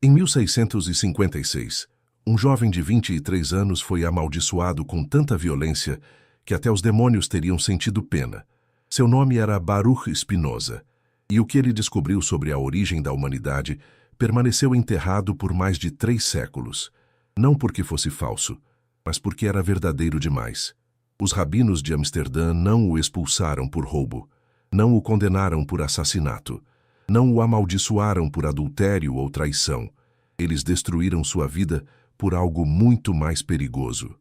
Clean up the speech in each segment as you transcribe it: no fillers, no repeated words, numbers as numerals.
Em 1656, um jovem de 23 anos foi amaldiçoado com tanta violência que até os demônios teriam sentido pena. Seu nome era Baruch Spinoza, e o que ele descobriu sobre a origem da humanidade permaneceu enterrado por mais de 3 séculos. Não porque fosse falso, mas porque era verdadeiro demais. Os rabinos de Amsterdã não o expulsaram por roubo, não o condenaram por assassinato, não o amaldiçoaram por adultério ou traição. Eles destruíram sua vida por algo muito mais perigoso.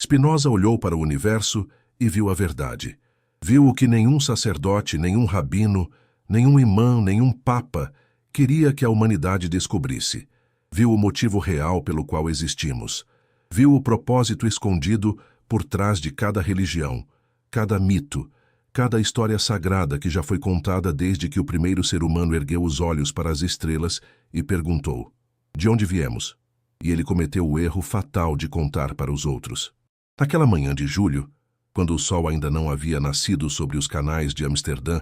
Spinoza olhou para o universo e viu a verdade. Viu o que nenhum sacerdote, nenhum rabino, nenhum imã, nenhum papa queria que a humanidade descobrisse. Viu o motivo real pelo qual existimos. Viu o propósito escondido por trás de cada religião, cada mito, cada história sagrada que já foi contada desde que o primeiro ser humano ergueu os olhos para as estrelas e perguntou: de onde viemos? E ele cometeu o erro fatal de contar para os outros. Naquela manhã de julho, quando o sol ainda não havia nascido sobre os canais de Amsterdã,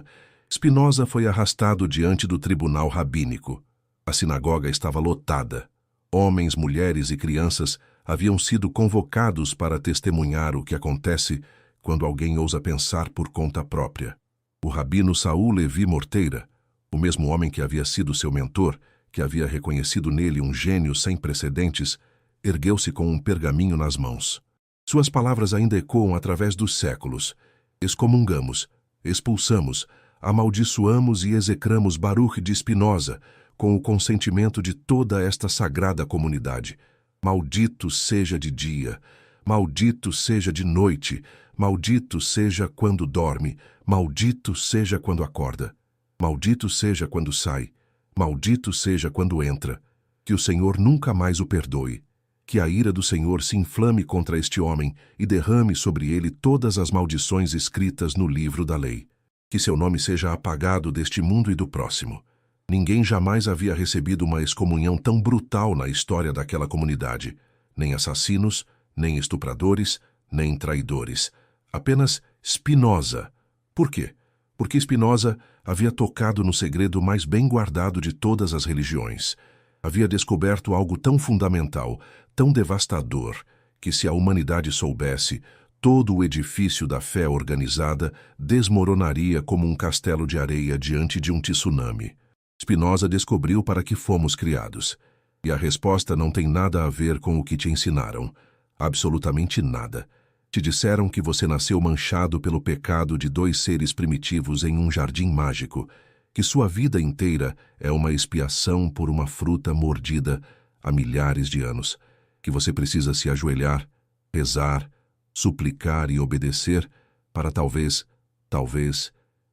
Spinoza foi arrastado diante do tribunal rabínico. A sinagoga estava lotada. Homens, mulheres e crianças haviam sido convocados para testemunhar o que acontece quando alguém ousa pensar por conta própria. O rabino Saul Levi Morteira, o mesmo homem que havia sido seu mentor, que havia reconhecido nele um gênio sem precedentes, ergueu-se com um pergaminho nas mãos. Suas palavras ainda ecoam através dos séculos. Excomungamos, expulsamos, amaldiçoamos e execramos Baruch de Spinoza, com o consentimento de toda esta sagrada comunidade. Maldito seja de dia, maldito seja de noite, maldito seja quando dorme, maldito seja quando acorda, maldito seja quando sai, maldito seja quando entra. Que o Senhor nunca mais o perdoe. Que a ira do Senhor se inflame contra este homem e derrame sobre ele todas as maldições escritas no livro da lei. Que seu nome seja apagado deste mundo e do próximo. Ninguém jamais havia recebido uma excomunhão tão brutal na história daquela comunidade. Nem assassinos, nem estupradores, nem traidores. Apenas Spinoza. Por quê? Porque Spinoza havia tocado no segredo mais bem guardado de todas as religiões. Havia descoberto algo tão fundamental, tão devastador, que se a humanidade soubesse, todo o edifício da fé organizada desmoronaria como um castelo de areia diante de um tsunami. Spinoza descobriu para que fomos criados. E a resposta não tem nada a ver com o que te ensinaram. Absolutamente nada. Te disseram que você nasceu manchado pelo pecado de 2 seres primitivos em um jardim mágico, que sua vida inteira é uma expiação por uma fruta mordida há milhares de anos, que você precisa se ajoelhar, rezar, suplicar e obedecer para talvez,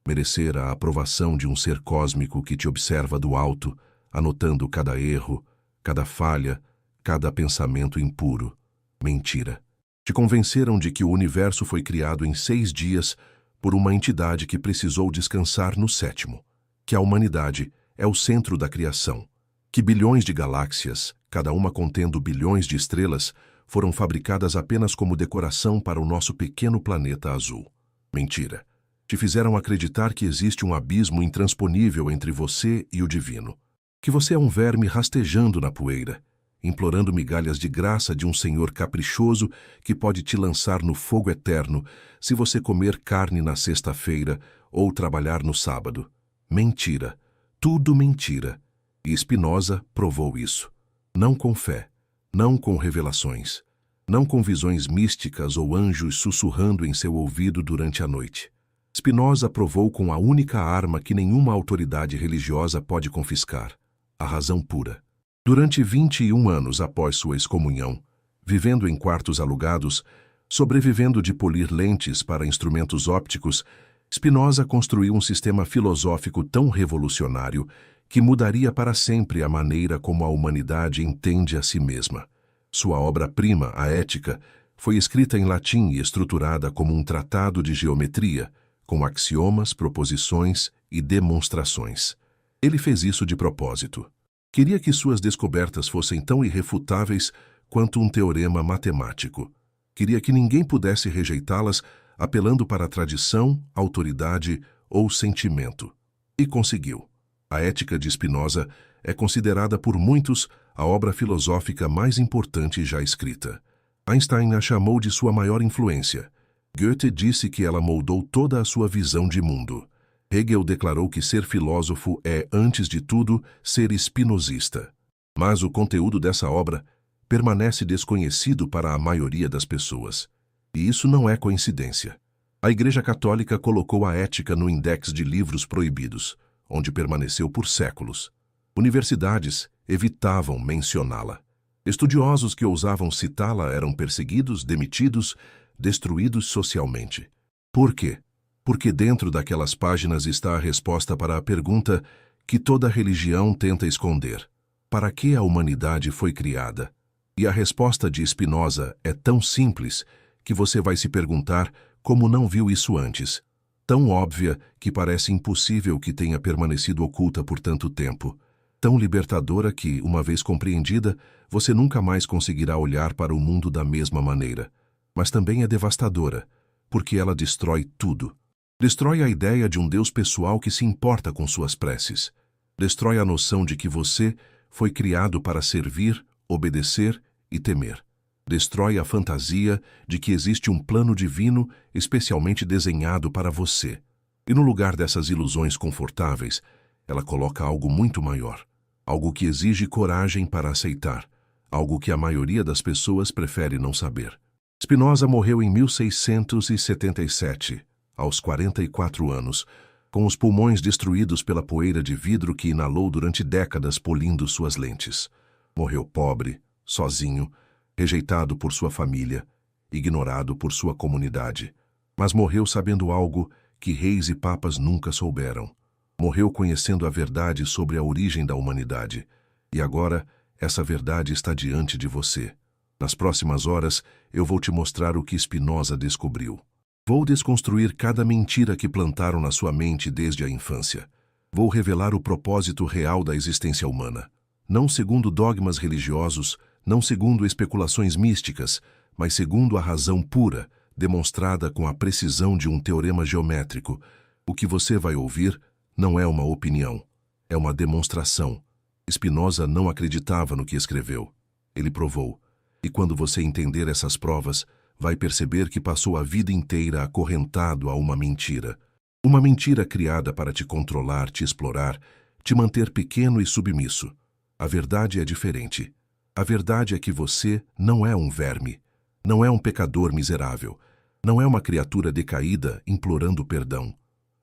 merecer a aprovação de um ser cósmico que te observa do alto, anotando cada erro, cada falha, cada pensamento impuro. Mentira. Te convenceram de que o universo foi criado em 6 dias por uma entidade que precisou descansar no 7º, que a humanidade é o centro da criação, que bilhões de galáxias, cada uma contendo bilhões de estrelas, foram fabricadas apenas como decoração para o nosso pequeno planeta azul. Mentira. Te fizeram acreditar que existe um abismo intransponível entre você e o divino, que você é um verme rastejando na poeira, implorando migalhas de graça de um Senhor caprichoso que pode te lançar no fogo eterno se você comer carne na sexta-feira ou trabalhar no sábado. Mentira. Tudo mentira. E Spinoza provou isso. Não com fé, não com revelações, não com visões místicas ou anjos sussurrando em seu ouvido durante a noite. Spinoza provou com a única arma que nenhuma autoridade religiosa pode confiscar: a razão pura. Durante 21 anos após sua excomunhão, vivendo em quartos alugados, sobrevivendo de polir lentes para instrumentos ópticos, Spinoza construiu um sistema filosófico tão revolucionário que mudaria para sempre a maneira como a humanidade entende a si mesma. Sua obra-prima, a Ética, foi escrita em latim e estruturada como um tratado de geometria, com axiomas, proposições e demonstrações. Ele fez isso de propósito. Queria que suas descobertas fossem tão irrefutáveis quanto um teorema matemático. Queria que ninguém pudesse rejeitá-las apelando para a tradição, autoridade ou sentimento. E conseguiu. A Ética de Spinoza é considerada por muitos a obra filosófica mais importante já escrita. Einstein a chamou de sua maior influência. Goethe disse que ela moldou toda a sua visão de mundo. Hegel declarou que ser filósofo é, antes de tudo, ser espinosista. Mas o conteúdo dessa obra permanece desconhecido para a maioria das pessoas. E isso não é coincidência. A Igreja Católica colocou a ética no index de livros proibidos, onde permaneceu por séculos. Universidades evitavam mencioná-la. Estudiosos que ousavam citá-la eram perseguidos, demitidos, destruídos socialmente. Por quê? Porque dentro daquelas páginas está a resposta para a pergunta que toda religião tenta esconder: para que a humanidade foi criada? E a resposta de Spinoza é tão simples que você vai se perguntar como não viu isso antes. Tão óbvia que parece impossível que tenha permanecido oculta por tanto tempo. Tão libertadora que, uma vez compreendida, você nunca mais conseguirá olhar para o mundo da mesma maneira. Mas também é devastadora, porque ela destrói tudo. Destrói a ideia de um Deus pessoal que se importa com suas preces. Destrói a noção de que você foi criado para servir, obedecer e temer. Destrói a fantasia de que existe um plano divino especialmente desenhado para você. E no lugar dessas ilusões confortáveis, ela coloca algo muito maior. Algo que exige coragem para aceitar. Algo que a maioria das pessoas prefere não saber. Spinoza morreu em 1677, aos 44 anos, com os pulmões destruídos pela poeira de vidro que inalou durante décadas polindo suas lentes. Morreu pobre, sozinho, rejeitado por sua família, ignorado por sua comunidade. Mas morreu sabendo algo que reis e papas nunca souberam. Morreu conhecendo a verdade sobre a origem da humanidade. E agora, essa verdade está diante de você. Nas próximas horas, eu vou te mostrar o que Spinoza descobriu. Vou desconstruir cada mentira que plantaram na sua mente desde a infância. Vou revelar o propósito real da existência humana. Não segundo dogmas religiosos, não segundo especulações místicas, mas segundo a razão pura, demonstrada com a precisão de um teorema geométrico. O que você vai ouvir não é uma opinião, é uma demonstração. Spinoza não acreditava no que escreveu. Ele provou. E quando você entender essas provas, vai perceber que passou a vida inteira acorrentado a uma mentira. Uma mentira criada para te controlar, te explorar, te manter pequeno e submisso. A verdade é diferente. A verdade é que você não é um verme, não é um pecador miserável, não é uma criatura decaída implorando perdão.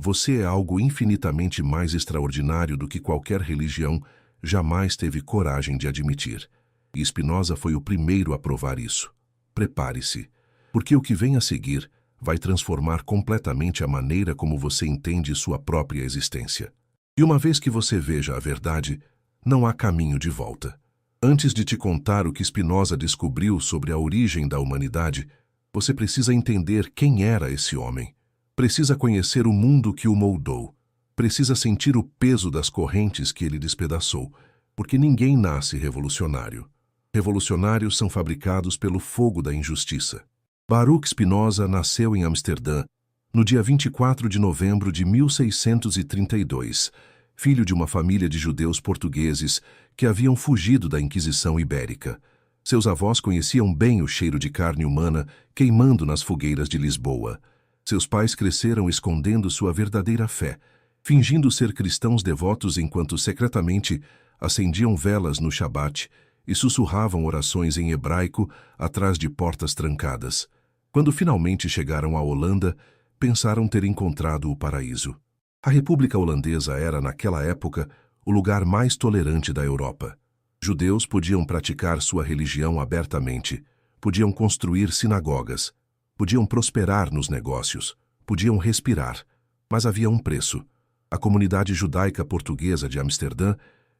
Você é algo infinitamente mais extraordinário do que qualquer religião jamais teve coragem de admitir. E Spinoza foi o primeiro a provar isso. Prepare-se, porque o que vem a seguir vai transformar completamente a maneira como você entende sua própria existência. E uma vez que você veja a verdade, não há caminho de volta. Antes de te contar o que Spinoza descobriu sobre a origem da humanidade, você precisa entender quem era esse homem. Precisa conhecer o mundo que o moldou. Precisa sentir o peso das correntes que ele despedaçou, porque ninguém nasce revolucionário. Revolucionários são fabricados pelo fogo da injustiça. Baruch Spinoza nasceu em Amsterdã, no dia 24 de novembro de 1632, filho de uma família de judeus portugueses que haviam fugido da Inquisição Ibérica. Seus avós conheciam bem o cheiro de carne humana queimando nas fogueiras de Lisboa. Seus pais cresceram escondendo sua verdadeira fé, fingindo ser cristãos devotos enquanto secretamente acendiam velas no Shabat e sussurravam orações em hebraico atrás de portas trancadas. Quando finalmente chegaram à Holanda, pensaram ter encontrado o paraíso. A República Holandesa era, naquela época, o lugar mais tolerante da Europa. Judeus podiam praticar sua religião abertamente, podiam construir sinagogas, podiam prosperar nos negócios, podiam respirar, mas havia um preço. A comunidade judaica portuguesa de Amsterdã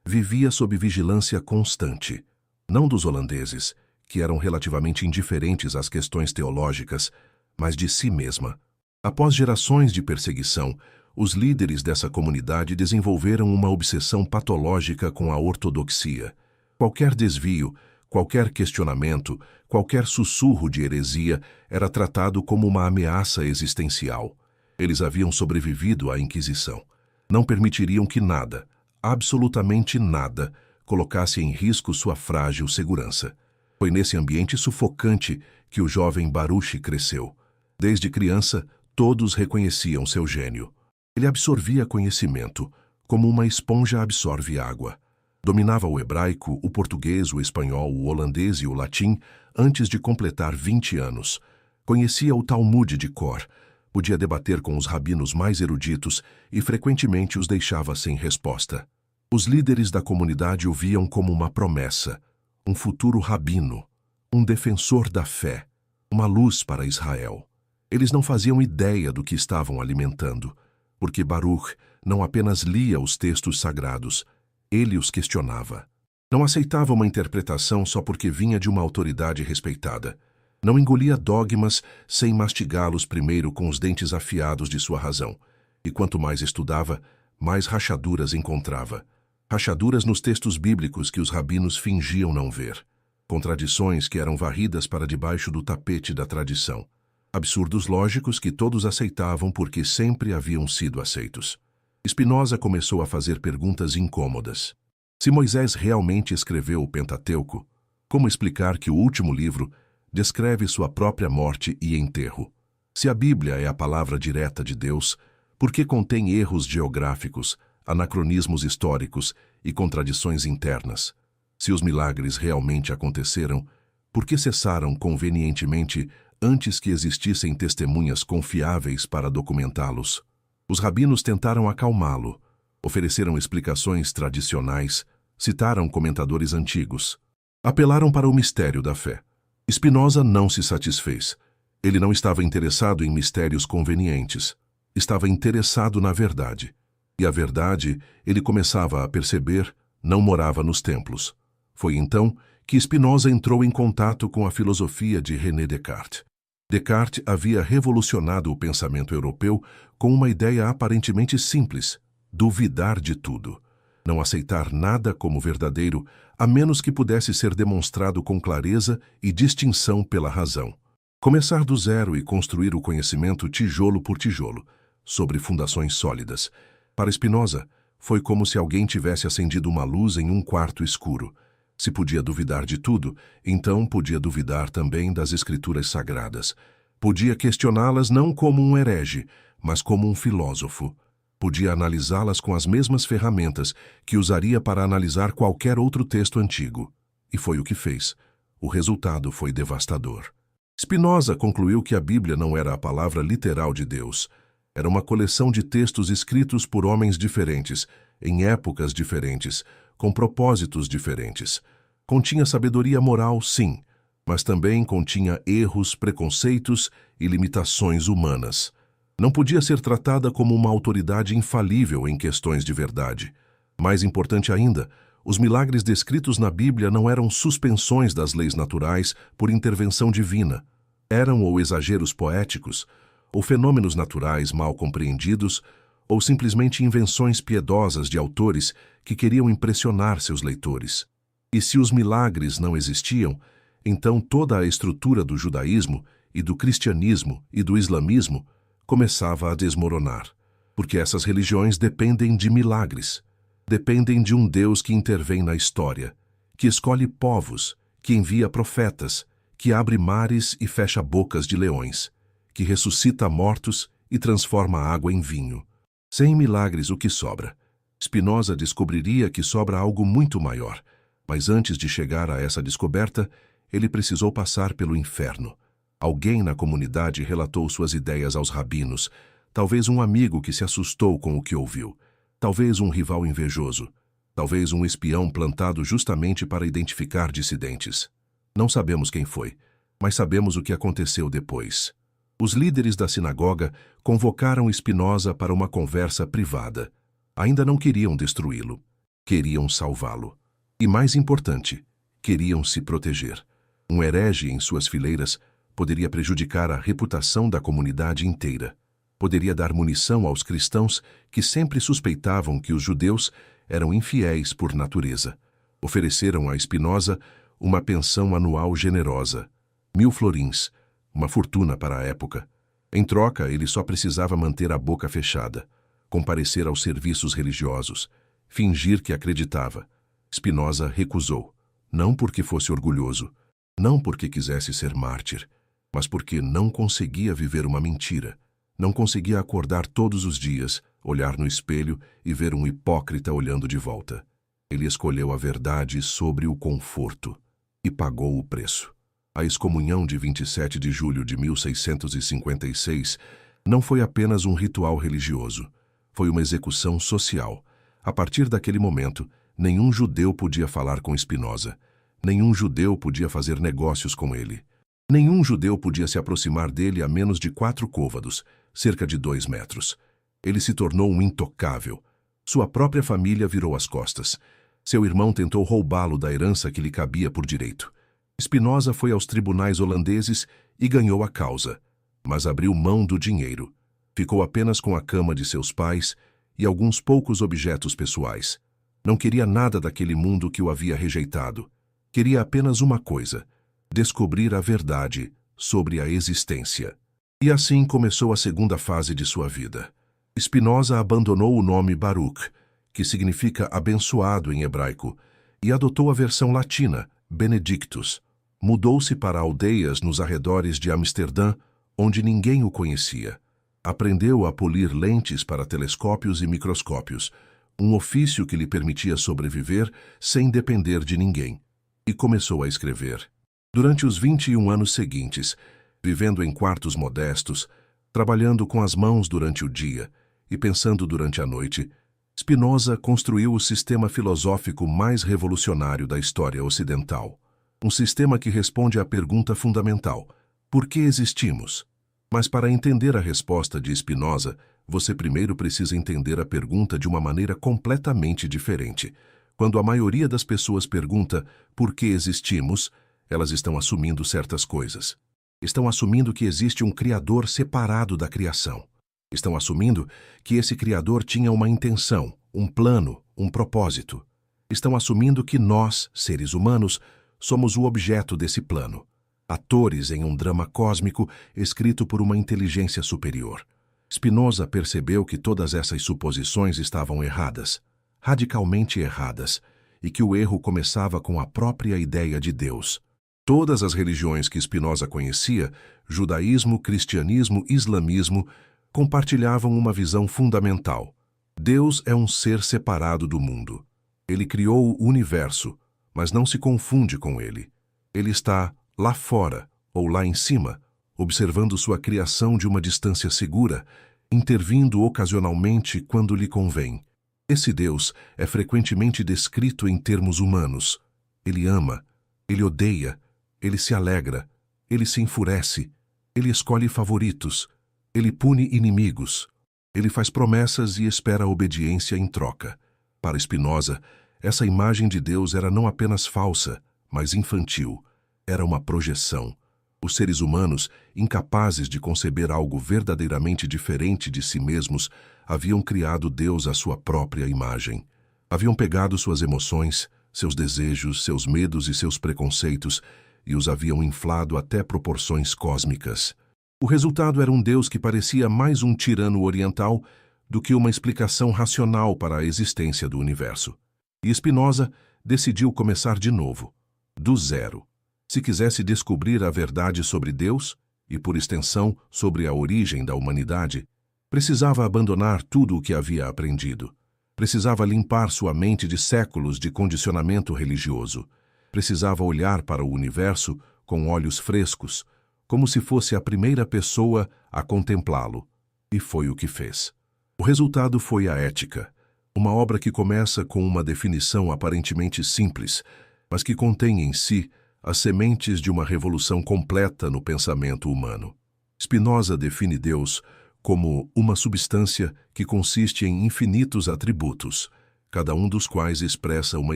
vivia sob vigilância constante. Não dos holandeses, que eram relativamente indiferentes às questões teológicas, mas de si mesma. Após gerações de perseguição, os líderes dessa comunidade desenvolveram uma obsessão patológica com a ortodoxia. Qualquer desvio, qualquer questionamento, qualquer sussurro de heresia era tratado como uma ameaça existencial. Eles haviam sobrevivido à Inquisição. Não permitiriam que nada, absolutamente nada, colocasse em risco sua frágil segurança. Foi nesse ambiente sufocante que o jovem Baruch cresceu. Desde criança, todos reconheciam seu gênio. Ele absorvia conhecimento, como uma esponja absorve água. Dominava o hebraico, o português, o espanhol, o holandês e o latim antes de completar 20 anos. Conhecia o Talmud de cor, podia debater com os rabinos mais eruditos e frequentemente os deixava sem resposta. Os líderes da comunidade o viam como uma promessa, um futuro rabino, um defensor da fé, uma luz para Israel. Eles não faziam ideia do que estavam alimentando, porque Baruch não apenas lia os textos sagrados, ele os questionava. Não aceitava uma interpretação só porque vinha de uma autoridade respeitada. Não engolia dogmas sem mastigá-los primeiro com os dentes afiados de sua razão. E quanto mais estudava, mais rachaduras encontrava. Rachaduras nos textos bíblicos que os rabinos fingiam não ver. Contradições que eram varridas para debaixo do tapete da tradição. Absurdos lógicos que todos aceitavam porque sempre haviam sido aceitos. Spinoza começou a fazer perguntas incômodas. Se Moisés realmente escreveu o Pentateuco, como explicar que o último livro descreve sua própria morte e enterro? Se a Bíblia é a palavra direta de Deus, por que contém erros geográficos, anacronismos históricos e contradições internas? Se os milagres realmente aconteceram, por que cessaram convenientemente antes que existissem testemunhas confiáveis para documentá-los? Os rabinos tentaram acalmá-lo, ofereceram explicações tradicionais, citaram comentadores antigos. Apelaram para o mistério da fé. Spinoza não se satisfez. Ele não estava interessado em mistérios convenientes. Estava interessado na verdade. E a verdade, ele começava a perceber, não morava nos templos. Foi então que Spinoza entrou em contato com a filosofia de René Descartes. Descartes havia revolucionado o pensamento europeu com uma ideia aparentemente simples: duvidar de tudo. Não aceitar nada como verdadeiro, a menos que pudesse ser demonstrado com clareza e distinção pela razão. Começar do zero e construir o conhecimento tijolo por tijolo, sobre fundações sólidas. Para Spinoza, foi como se alguém tivesse acendido uma luz em um quarto escuro. Se podia duvidar de tudo, então podia duvidar também das escrituras sagradas. Podia questioná-las não como um herege, mas como um filósofo. Podia analisá-las com as mesmas ferramentas que usaria para analisar qualquer outro texto antigo. E foi o que fez. O resultado foi devastador. Spinoza concluiu que a Bíblia não era a palavra literal de Deus. Era uma coleção de textos escritos por homens diferentes, em épocas diferentes, com propósitos diferentes. Continha sabedoria moral, sim, mas também continha erros, preconceitos e limitações humanas. Não podia ser tratada como uma autoridade infalível em questões de verdade. Mais importante ainda, os milagres descritos na Bíblia não eram suspensões das leis naturais por intervenção divina. Eram ou exageros poéticos, ou fenômenos naturais mal compreendidos, ou simplesmente invenções piedosas de autores que queriam impressionar seus leitores. E se os milagres não existiam, então toda a estrutura do judaísmo e do cristianismo e do islamismo começava a desmoronar, porque essas religiões dependem de milagres, dependem de um Deus que intervém na história, que escolhe povos, que envia profetas, que abre mares e fecha bocas de leões, que ressuscita mortos e transforma água em vinho. Sem milagres, o que sobra? Spinoza descobriria que sobra algo muito maior, mas antes de chegar a essa descoberta, ele precisou passar pelo inferno. Alguém na comunidade relatou suas ideias aos rabinos, talvez um amigo que se assustou com o que ouviu, talvez um rival invejoso, talvez um espião plantado justamente para identificar dissidentes. Não sabemos quem foi, mas sabemos o que aconteceu depois. Os líderes da sinagoga convocaram Spinoza para uma conversa privada. Ainda não queriam destruí-lo, queriam salvá-lo. E mais importante, queriam se proteger. Um herege em suas fileiras poderia prejudicar a reputação da comunidade inteira. Poderia dar munição aos cristãos que sempre suspeitavam que os judeus eram infiéis por natureza. Ofereceram a Spinoza uma pensão anual generosa, 1000 florins, uma fortuna para a época. Em troca, ele só precisava manter a boca fechada, comparecer aos serviços religiosos, fingir que acreditava. Spinoza recusou, não porque fosse orgulhoso, não porque quisesse ser mártir, mas porque não conseguia viver uma mentira, não conseguia acordar todos os dias, olhar no espelho e ver um hipócrita olhando de volta. Ele escolheu a verdade sobre o conforto e pagou o preço. A excomunhão de 27 de julho de 1656 não foi apenas um ritual religioso, foi uma execução social. A partir daquele momento, nenhum judeu podia falar com Spinoza, nenhum judeu podia fazer negócios com ele. Nenhum judeu podia se aproximar dele a menos de 4 côvados, cerca de 2 metros. Ele se tornou um intocável. Sua própria família virou as costas. Seu irmão tentou roubá-lo da herança que lhe cabia por direito. Spinoza foi aos tribunais holandeses e ganhou a causa, mas abriu mão do dinheiro. Ficou apenas com a cama de seus pais e alguns poucos objetos pessoais. Não queria nada daquele mundo que o havia rejeitado. Queria apenas uma coisa: descobrir a verdade sobre a existência. E assim começou a segunda fase de sua vida. Spinoza abandonou o nome Baruch, que significa abençoado em hebraico, e adotou a versão latina, Benedictus. Mudou-se para aldeias nos arredores de Amsterdã, onde ninguém o conhecia. Aprendeu a polir lentes para telescópios e microscópios, um ofício que lhe permitia sobreviver sem depender de ninguém. E começou a escrever. Durante os 21 anos seguintes, vivendo em quartos modestos, trabalhando com as mãos durante o dia e pensando durante a noite, Spinoza construiu o sistema filosófico mais revolucionário da história ocidental. Um sistema que responde à pergunta fundamental: por que existimos? Mas para entender a resposta de Spinoza, você primeiro precisa entender a pergunta de uma maneira completamente diferente. Quando a maioria das pessoas pergunta por que existimos, elas estão assumindo certas coisas. Estão assumindo que existe um Criador separado da criação. Estão assumindo que esse Criador tinha uma intenção, um plano, um propósito. Estão assumindo que nós, seres humanos, somos o objeto desse plano, atores em um drama cósmico escrito por uma inteligência superior. Spinoza percebeu que todas essas suposições estavam erradas, radicalmente erradas, e que o erro começava com a própria ideia de Deus. Todas as religiões que Spinoza conhecia, judaísmo, cristianismo, islamismo, compartilhavam uma visão fundamental. Deus é um ser separado do mundo. Ele criou o universo, mas não se confunde com ele. Ele está lá fora, ou lá em cima, observando sua criação de uma distância segura, intervindo ocasionalmente quando lhe convém. Esse Deus é frequentemente descrito em termos humanos. Ele ama, ele odeia, ele se alegra, ele se enfurece, ele escolhe favoritos, ele pune inimigos, ele faz promessas e espera a obediência em troca. Para Spinoza, essa imagem de Deus era não apenas falsa, mas infantil. Era uma projeção. Os seres humanos, incapazes de conceber algo verdadeiramente diferente de si mesmos, haviam criado Deus à sua própria imagem. Haviam pegado suas emoções, seus desejos, seus medos e seus preconceitos e os haviam inflado até proporções cósmicas. O resultado era um Deus que parecia mais um tirano oriental do que uma explicação racional para a existência do universo. E Spinoza decidiu começar de novo, do zero. Se quisesse descobrir a verdade sobre Deus, e por extensão sobre a origem da humanidade, precisava abandonar tudo o que havia aprendido. Precisava limpar sua mente de séculos de condicionamento religioso. Precisava olhar para o universo com olhos frescos, como se fosse a primeira pessoa a contemplá-lo. E foi o que fez. O resultado foi a Ética, uma obra que começa com uma definição aparentemente simples, mas que contém em si as sementes de uma revolução completa no pensamento humano. Spinoza define Deus como uma substância que consiste em infinitos atributos, cada um dos quais expressa uma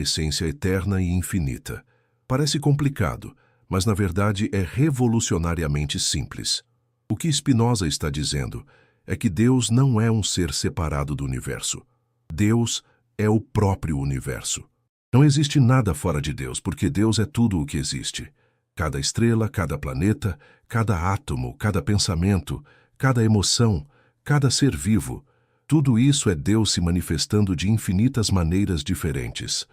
essência eterna e infinita. Parece complicado, mas na verdade é revolucionariamente simples. O que Spinoza está dizendo é que Deus não é um ser separado do universo. Deus é o próprio universo. Não existe nada fora de Deus, porque Deus é tudo o que existe. Cada estrela, cada planeta, cada átomo, cada pensamento, cada emoção, cada ser vivo, tudo isso é Deus se manifestando de infinitas maneiras diferentes.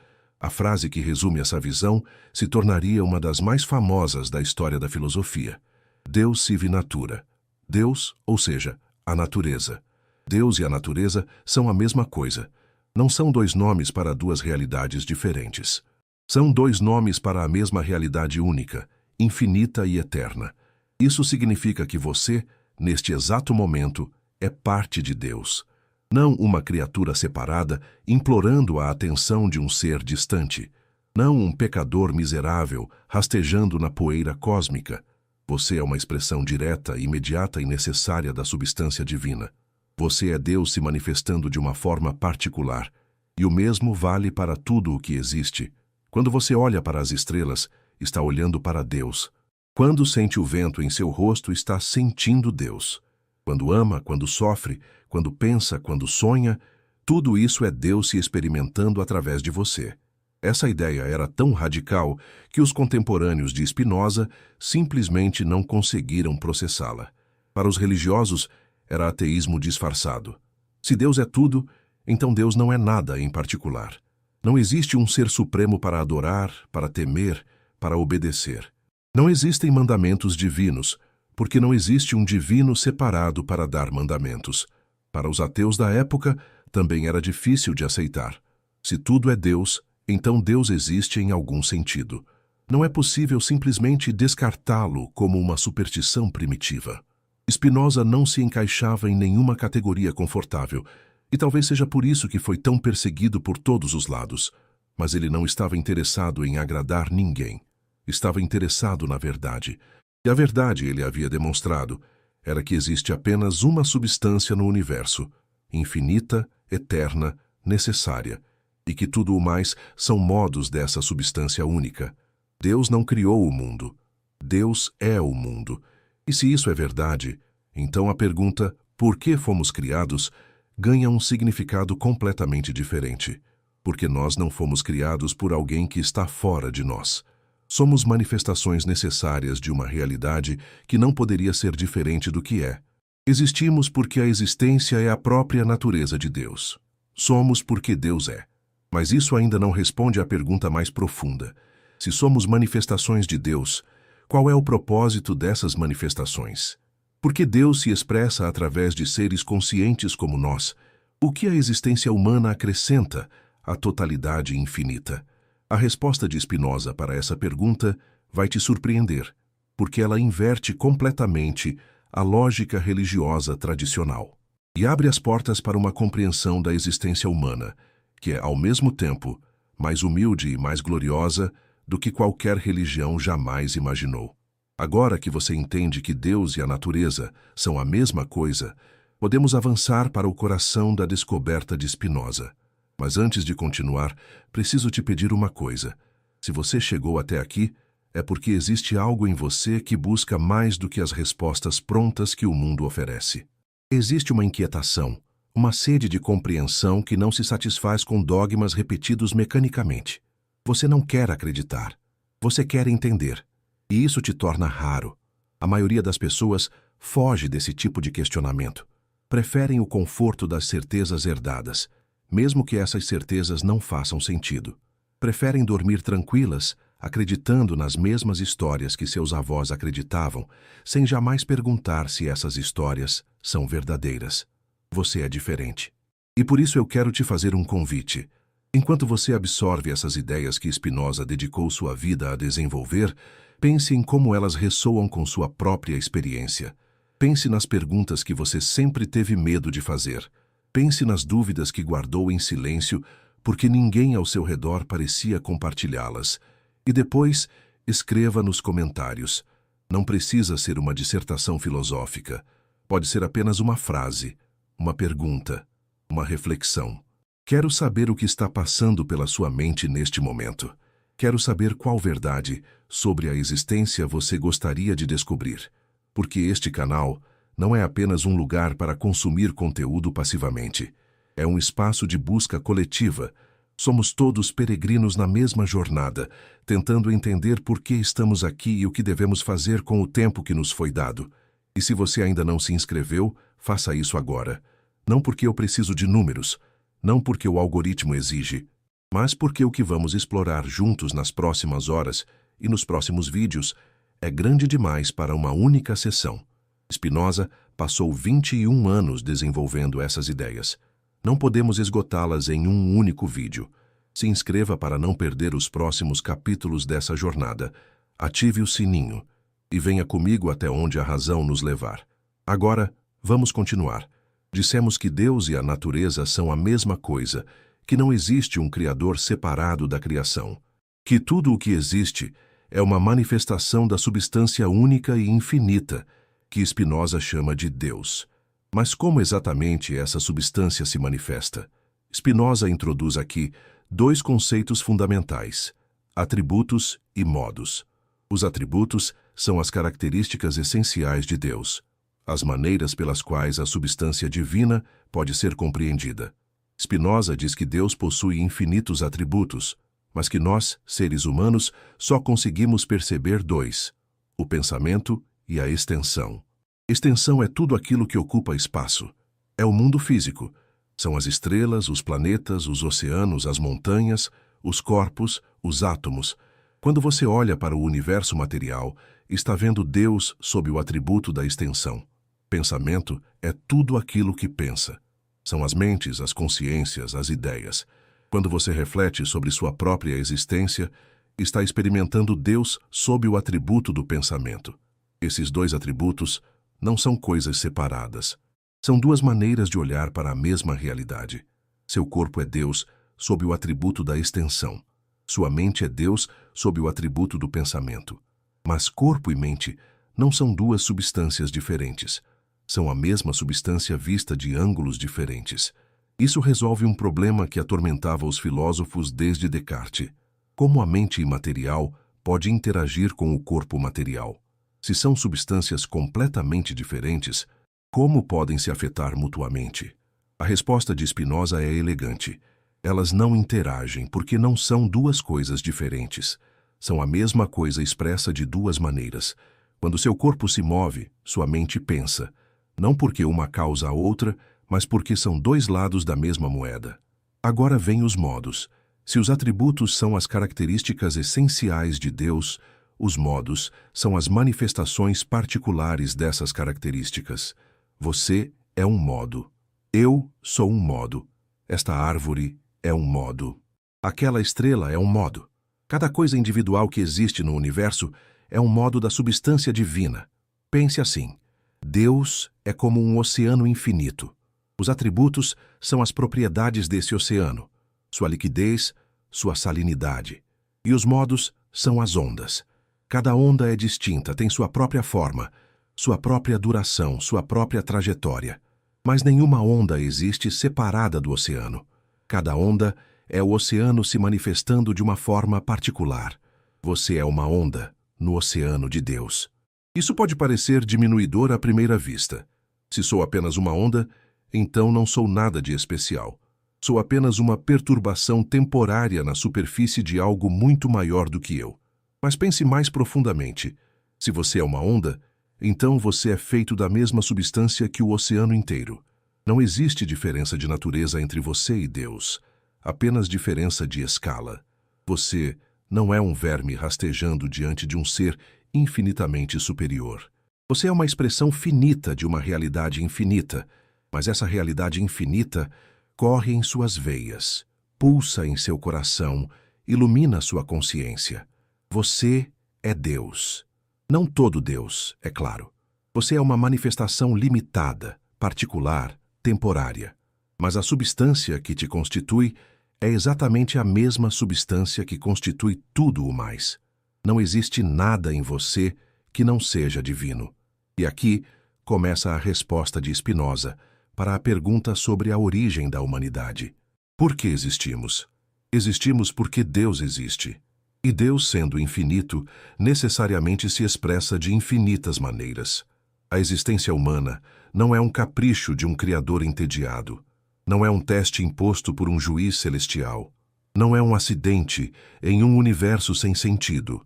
A frase que resume essa visão se tornaria uma das mais famosas da história da filosofia. Deus sive natura. Deus, ou seja, a natureza. Deus e a natureza são a mesma coisa. Não são dois nomes para duas realidades diferentes. São dois nomes para a mesma realidade única, infinita e eterna. Isso significa que você, neste exato momento, é parte de Deus. Não uma criatura separada implorando a atenção de um ser distante. Não um pecador miserável rastejando na poeira cósmica. Você é uma expressão direta, imediata e necessária da substância divina. Você é Deus se manifestando de uma forma particular. E o mesmo vale para tudo o que existe. Quando você olha para as estrelas, está olhando para Deus. Quando sente o vento em seu rosto, está sentindo Deus. Quando ama, quando sofre, quando pensa, quando sonha, tudo isso é Deus se experimentando através de você. Essa ideia era tão radical que os contemporâneos de Spinoza simplesmente não conseguiram processá-la. Para os religiosos, era ateísmo disfarçado. Se Deus é tudo, então Deus não é nada em particular. Não existe um ser supremo para adorar, para temer, para obedecer. Não existem mandamentos divinos, porque não existe um divino separado para dar mandamentos. Para os ateus da época, também era difícil de aceitar. Se tudo é Deus, então Deus existe em algum sentido. Não é possível simplesmente descartá-lo como uma superstição primitiva. Spinoza não se encaixava em nenhuma categoria confortável, e talvez seja por isso que foi tão perseguido por todos os lados. Mas ele não estava interessado em agradar ninguém. Estava interessado na verdade. E a verdade, ele havia demonstrado, era que existe apenas uma substância no universo, infinita, eterna, necessária, e que tudo o mais são modos dessa substância única. Deus não criou o mundo. Deus é o mundo. E se isso é verdade, então a pergunta "por que fomos criados?" ganha um significado completamente diferente. Porque nós não fomos criados por alguém que está fora de nós. Somos manifestações necessárias de uma realidade que não poderia ser diferente do que é. Existimos porque a existência é a própria natureza de Deus. Somos porque Deus é. Mas isso ainda não responde à pergunta mais profunda. Se somos manifestações de Deus, qual é o propósito dessas manifestações? Por que Deus se expressa através de seres conscientes como nós? O que a existência humana acrescenta à totalidade infinita? A resposta de Spinoza para essa pergunta vai te surpreender, porque ela inverte completamente a lógica religiosa tradicional e abre as portas para uma compreensão da existência humana, que é, ao mesmo tempo, mais humilde e mais gloriosa do que qualquer religião jamais imaginou. Agora que você entende que Deus e a natureza são a mesma coisa, podemos avançar para o coração da descoberta de Spinoza. Mas antes de continuar, preciso te pedir uma coisa. Se você chegou até aqui, é porque existe algo em você que busca mais do que as respostas prontas que o mundo oferece. Existe uma inquietação, uma sede de compreensão que não se satisfaz com dogmas repetidos mecanicamente. Você não quer acreditar. Você quer entender. E isso te torna raro. A maioria das pessoas foge desse tipo de questionamento. Preferem o conforto das certezas herdadas, mesmo que essas certezas não façam sentido. Preferem dormir tranquilas, acreditando nas mesmas histórias que seus avós acreditavam, sem jamais perguntar se essas histórias são verdadeiras. Você é diferente. E por isso eu quero te fazer um convite. Enquanto você absorve essas ideias que Spinoza dedicou sua vida a desenvolver, pense em como elas ressoam com sua própria experiência. Pense nas perguntas que você sempre teve medo de fazer. Pense nas dúvidas que guardou em silêncio porque ninguém ao seu redor parecia compartilhá-las. E depois, escreva nos comentários. Não precisa ser uma dissertação filosófica. Pode ser apenas uma frase, uma pergunta, uma reflexão. Quero saber o que está passando pela sua mente neste momento. Quero saber qual verdade sobre a existência você gostaria de descobrir. Porque este canal não é apenas um lugar para consumir conteúdo passivamente. É um espaço de busca coletiva. Somos todos peregrinos na mesma jornada, tentando entender por que estamos aqui e o que devemos fazer com o tempo que nos foi dado. E se você ainda não se inscreveu, faça isso agora. Não porque eu preciso de números, não porque o algoritmo exige, mas porque o que vamos explorar juntos nas próximas horas e nos próximos vídeos é grande demais para uma única sessão. Spinoza passou 21 anos desenvolvendo essas ideias. Não podemos esgotá-las em um único vídeo. Se inscreva para não perder os próximos capítulos dessa jornada. Ative o sininho e venha comigo até onde a razão nos levar. Agora, vamos continuar. Dissemos que Deus e a natureza são a mesma coisa, que não existe um Criador separado da criação, que tudo o que existe é uma manifestação da substância única e infinita, que Spinoza chama de Deus. Mas como exatamente essa substância se manifesta? Spinoza introduz aqui dois conceitos fundamentais: atributos e modos. Os atributos são as características essenciais de Deus, as maneiras pelas quais a substância divina pode ser compreendida. Spinoza diz que Deus possui infinitos atributos, mas que nós, seres humanos, só conseguimos perceber dois: o pensamento e a extensão. Extensão é tudo aquilo que ocupa espaço. É o mundo físico. São as estrelas, os planetas, os oceanos, as montanhas, os corpos, os átomos. Quando você olha para o universo material, está vendo Deus sob o atributo da extensão. Pensamento é tudo aquilo que pensa. São as mentes, as consciências, as ideias. Quando você reflete sobre sua própria existência, está experimentando Deus sob o atributo do pensamento. Esses dois atributos não são coisas separadas. São duas maneiras de olhar para a mesma realidade. Seu corpo é Deus sob o atributo da extensão. Sua mente é Deus sob o atributo do pensamento. Mas corpo e mente não são duas substâncias diferentes. São a mesma substância vista de ângulos diferentes. Isso resolve um problema que atormentava os filósofos desde Descartes. Como a mente imaterial pode interagir com o corpo material? Se são substâncias completamente diferentes, como podem se afetar mutuamente? A resposta de Spinoza é elegante. Elas não interagem porque não são duas coisas diferentes. São a mesma coisa expressa de duas maneiras. Quando seu corpo se move, sua mente pensa. Não porque uma causa a outra, mas porque são dois lados da mesma moeda. Agora vêm os modos. Se os atributos são as características essenciais de Deus, os modos são as manifestações particulares dessas características. Você é um modo. Eu sou um modo. Esta árvore é um modo. Aquela estrela é um modo. Cada coisa individual que existe no universo é um modo da substância divina. Pense assim: Deus é como um oceano infinito. Os atributos são as propriedades desse oceano, sua liquidez, sua salinidade. E os modos são as ondas. Cada onda é distinta, tem sua própria forma, sua própria duração, sua própria trajetória. Mas nenhuma onda existe separada do oceano. Cada onda é o oceano se manifestando de uma forma particular. Você é uma onda no oceano de Deus. Isso pode parecer diminuidor à primeira vista. Se sou apenas uma onda, então não sou nada de especial. Sou apenas uma perturbação temporária na superfície de algo muito maior do que eu. Mas pense mais profundamente. Se você é uma onda, então você é feito da mesma substância que o oceano inteiro. Não existe diferença de natureza entre você e Deus, apenas diferença de escala. Você não é um verme rastejando diante de um ser infinitamente superior. Você é uma expressão finita de uma realidade infinita, mas essa realidade infinita corre em suas veias, pulsa em seu coração, ilumina sua consciência. Você é Deus. Não todo Deus, é claro. Você é uma manifestação limitada, particular, temporária. Mas a substância que te constitui é exatamente a mesma substância que constitui tudo o mais. Não existe nada em você que não seja divino. E aqui começa a resposta de Spinoza para a pergunta sobre a origem da humanidade. Por que existimos? Existimos porque Deus existe. E Deus, sendo infinito, necessariamente se expressa de infinitas maneiras. A existência humana não é um capricho de um Criador entediado. Não é um teste imposto por um juiz celestial. Não é um acidente em um universo sem sentido.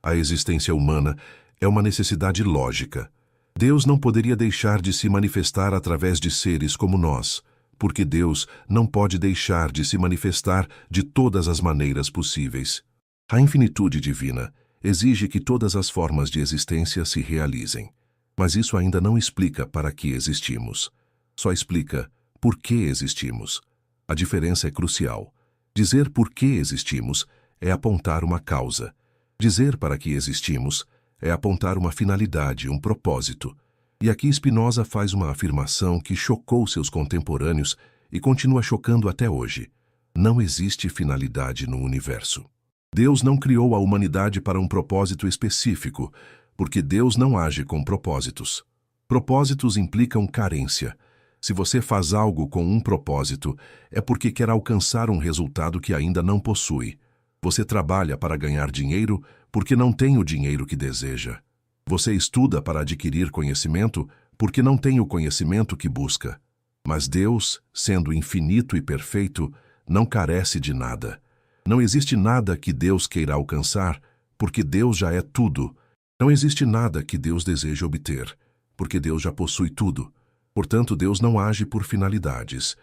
A existência humana é uma necessidade lógica. Deus não poderia deixar de se manifestar através de seres como nós, porque Deus não pode deixar de se manifestar de todas as maneiras possíveis. A infinitude divina exige que todas as formas de existência se realizem. Mas isso ainda não explica para que existimos. Só explica por que existimos. A diferença é crucial. Dizer por que existimos é apontar uma causa. Dizer para que existimos é apontar uma finalidade, um propósito. E aqui Spinoza faz uma afirmação que chocou seus contemporâneos e continua chocando até hoje. Não existe finalidade no universo. Deus não criou a humanidade para um propósito específico, porque Deus não age com propósitos. Propósitos implicam carência. Se você faz algo com um propósito, é porque quer alcançar um resultado que ainda não possui. Você trabalha para ganhar dinheiro porque não tem o dinheiro que deseja. Você estuda para adquirir conhecimento porque não tem o conhecimento que busca. Mas Deus, sendo infinito e perfeito, não carece de nada. Não existe nada que Deus queira alcançar, porque Deus já é tudo. Não existe nada que Deus deseje obter, porque Deus já possui tudo. Portanto, Deus não age por finalidades.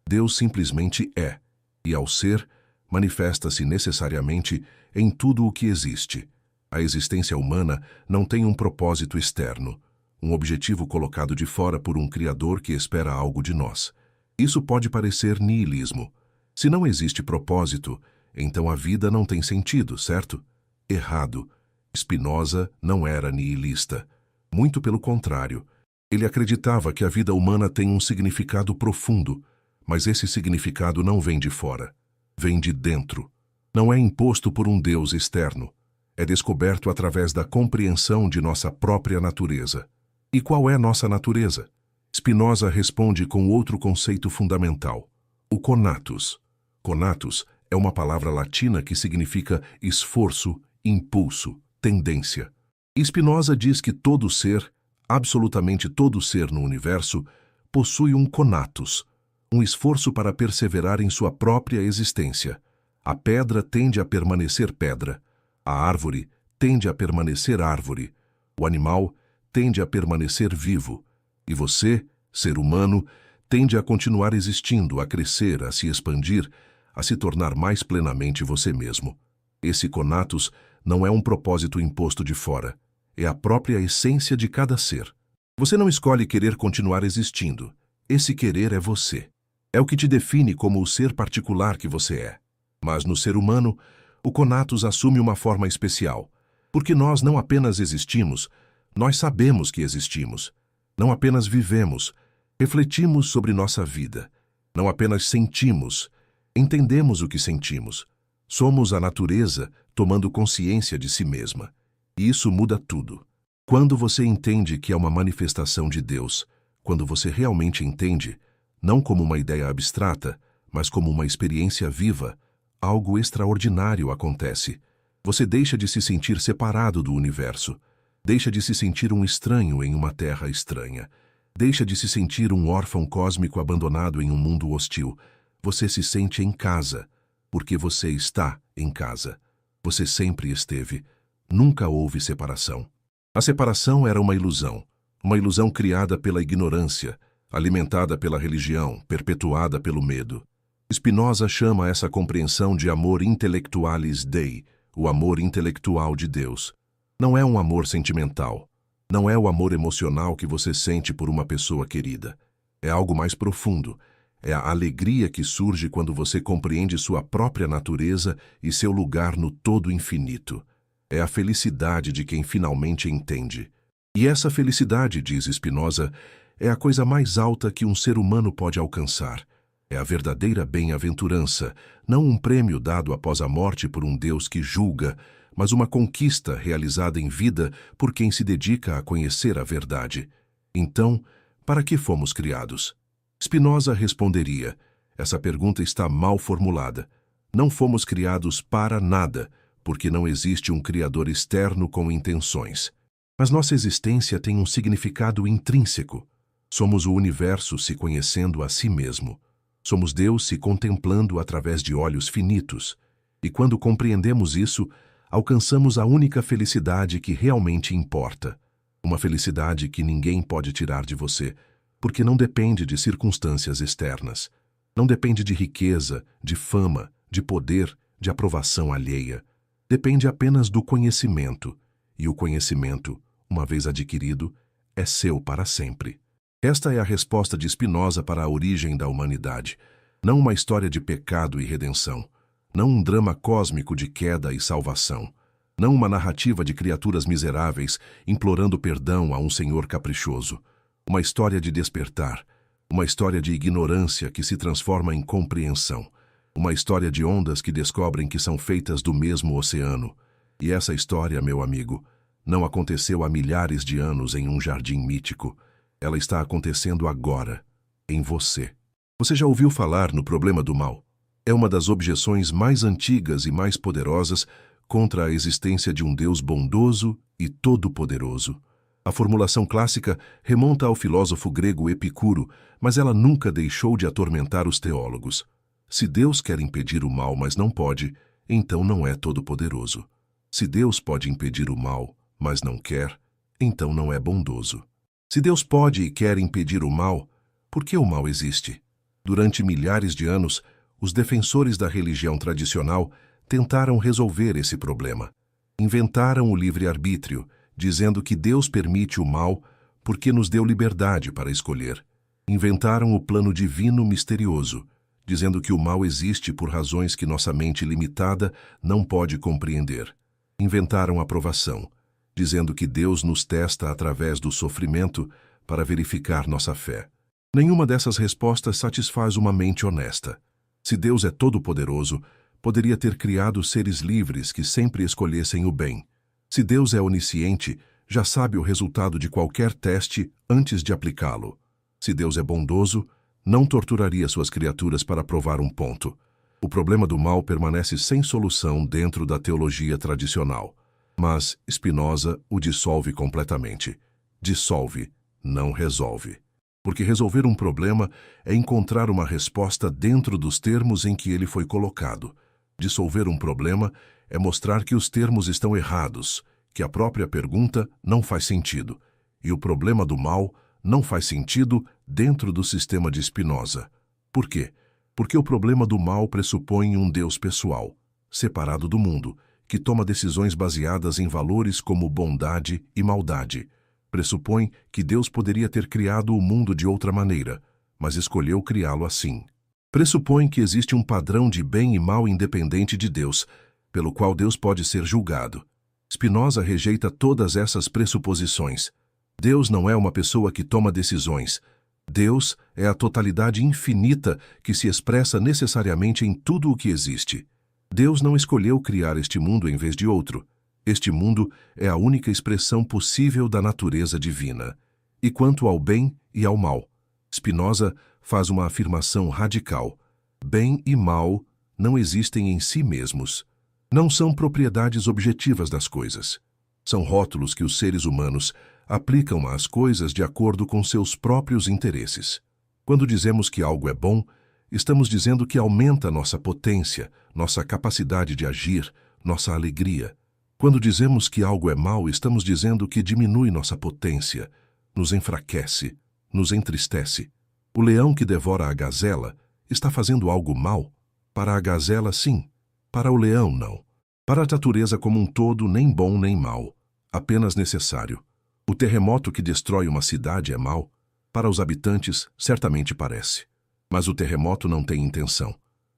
Deus simplesmente é, e ao ser, manifesta-se necessariamente em tudo o que existe. A existência humana não tem um propósito externo, um objetivo colocado de fora por um Criador que espera algo de nós. Isso pode parecer niilismo. Se não existe propósito, então a vida não tem sentido, certo? Errado. Spinoza não era nihilista. Muito pelo contrário. Ele acreditava que a vida humana tem um significado profundo, mas esse significado não vem de fora. Vem de dentro. Não é imposto por um Deus externo. É descoberto através da compreensão de nossa própria natureza. E qual é nossa natureza? Spinoza responde com outro conceito fundamental: o conatus. Conatus é uma palavra latina que significa esforço, impulso, tendência. Spinoza diz que todo ser, absolutamente todo ser no universo, possui um conatus, um esforço para perseverar em sua própria existência. A pedra tende a permanecer pedra, a árvore tende a permanecer árvore, o animal tende a permanecer vivo, e você, ser humano, tende a continuar existindo, a crescer, a se expandir, a se tornar mais plenamente você mesmo. Esse conatus não é um propósito imposto de fora, é a própria essência de cada ser. Você não escolhe querer continuar existindo. Esse querer é você. É o que te define como o ser particular que você é. Mas no ser humano, o conatus assume uma forma especial, porque nós não apenas existimos, nós sabemos que existimos. Não apenas vivemos, refletimos sobre nossa vida. Não apenas sentimos, entendemos o que sentimos. Somos a natureza tomando consciência de si mesma. E isso muda tudo. Quando você entende que é uma manifestação de Deus, quando você realmente entende, não como uma ideia abstrata, mas como uma experiência viva, algo extraordinário acontece. Você deixa de se sentir separado do universo. Deixa de se sentir um estranho em uma terra estranha. Deixa de se sentir um órfão cósmico abandonado em um mundo hostil. Você se sente em casa, porque você está em casa. Você sempre esteve. Nunca houve separação. A separação era uma ilusão criada pela ignorância, alimentada pela religião, perpetuada pelo medo. Spinoza chama essa compreensão de amor intellectualis Dei, o amor intelectual de Deus. Não é um amor sentimental. Não é o amor emocional que você sente por uma pessoa querida. É algo mais profundo. É a alegria que surge quando você compreende sua própria natureza e seu lugar no todo infinito. É a felicidade de quem finalmente entende. E essa felicidade, diz Spinoza, é a coisa mais alta que um ser humano pode alcançar. É a verdadeira bem-aventurança, não um prêmio dado após a morte por um Deus que julga, mas uma conquista realizada em vida por quem se dedica a conhecer a verdade. Então, para que fomos criados? Spinoza responderia: essa pergunta está mal formulada. Não fomos criados para nada, porque não existe um Criador externo com intenções. Mas nossa existência tem um significado intrínseco. Somos o universo se conhecendo a si mesmo. Somos Deus se contemplando através de olhos finitos. E quando compreendemos isso, alcançamos a única felicidade que realmente importa. Uma felicidade que ninguém pode tirar de você. porque não depende de circunstâncias externas. Não depende de riqueza, de fama, de poder, de aprovação alheia. Depende apenas do conhecimento, e o conhecimento, uma vez adquirido, é seu para sempre. Esta é a resposta de Spinoza para a origem da humanidade. Não uma história de pecado e redenção. Não um drama cósmico de queda e salvação. Não uma narrativa de criaturas miseráveis implorando perdão a um Senhor caprichoso. Uma história de despertar. Uma história de ignorância que se transforma em compreensão. Uma história de ondas que descobrem que são feitas do mesmo oceano. E essa história, meu amigo, não aconteceu há milhares de anos em um jardim mítico. Ela está acontecendo agora, em você. Você já ouviu falar no problema do mal? É uma das objeções mais antigas e mais poderosas contra a existência de um Deus bondoso e todo-poderoso. A formulação clássica remonta ao filósofo grego Epicuro, mas ela nunca deixou de atormentar os teólogos. Se Deus quer impedir o mal, mas não pode, então não é todo-poderoso. Se Deus pode impedir o mal, mas não quer, então não é bondoso. Se Deus pode e quer impedir o mal, por que o mal existe? Durante milhares de anos, os defensores da religião tradicional tentaram resolver esse problema. Inventaram o livre-arbítrio, dizendo que Deus permite o mal porque nos deu liberdade para escolher. Inventaram o plano divino misterioso, dizendo que o mal existe por razões que nossa mente limitada não pode compreender. Inventaram a provação, dizendo que Deus nos testa através do sofrimento para verificar nossa fé. Nenhuma dessas respostas satisfaz uma mente honesta. Se Deus é todo-poderoso, poderia ter criado seres livres que sempre escolhessem o bem. Se Deus é onisciente, já sabe o resultado de qualquer teste antes de aplicá-lo. Se Deus é bondoso, não torturaria suas criaturas para provar um ponto. O problema do mal permanece sem solução dentro da teologia tradicional. Mas Spinoza o dissolve completamente. Dissolve, não resolve. Porque resolver um problema é encontrar uma resposta dentro dos termos em que ele foi colocado. Dissolver um problema é mostrar que os termos estão errados, que a própria pergunta não faz sentido. E o problema do mal não faz sentido dentro do sistema de Spinoza. Por quê? Porque o problema do mal pressupõe um Deus pessoal, separado do mundo, que toma decisões baseadas em valores como bondade e maldade. Pressupõe que Deus poderia ter criado o mundo de outra maneira, mas escolheu criá-lo assim. Pressupõe que existe um padrão de bem e mal independente de Deus, pelo qual Deus pode ser julgado. Spinoza rejeita todas essas pressuposições. Deus não é uma pessoa que toma decisões. Deus é a totalidade infinita que se expressa necessariamente em tudo o que existe. Deus não escolheu criar este mundo em vez de outro. Este mundo é a única expressão possível da natureza divina. E quanto ao bem e ao mal, Spinoza faz uma afirmação radical. Bem e mal não existem em si mesmos. Não são propriedades objetivas das coisas. São rótulos que os seres humanos aplicam às coisas de acordo com seus próprios interesses. Quando dizemos que algo é bom, estamos dizendo que aumenta nossa potência, nossa capacidade de agir, nossa alegria. Quando dizemos que algo é mau, estamos dizendo que diminui nossa potência, nos enfraquece, nos entristece. O leão que devora a gazela está fazendo algo mal? Para a gazela, sim. Para o leão, não. Para a natureza como um todo, nem bom nem mal. Apenas necessário. O terremoto que destrói uma cidade é mau? Para os habitantes, certamente parece. Mas o terremoto não tem intenção.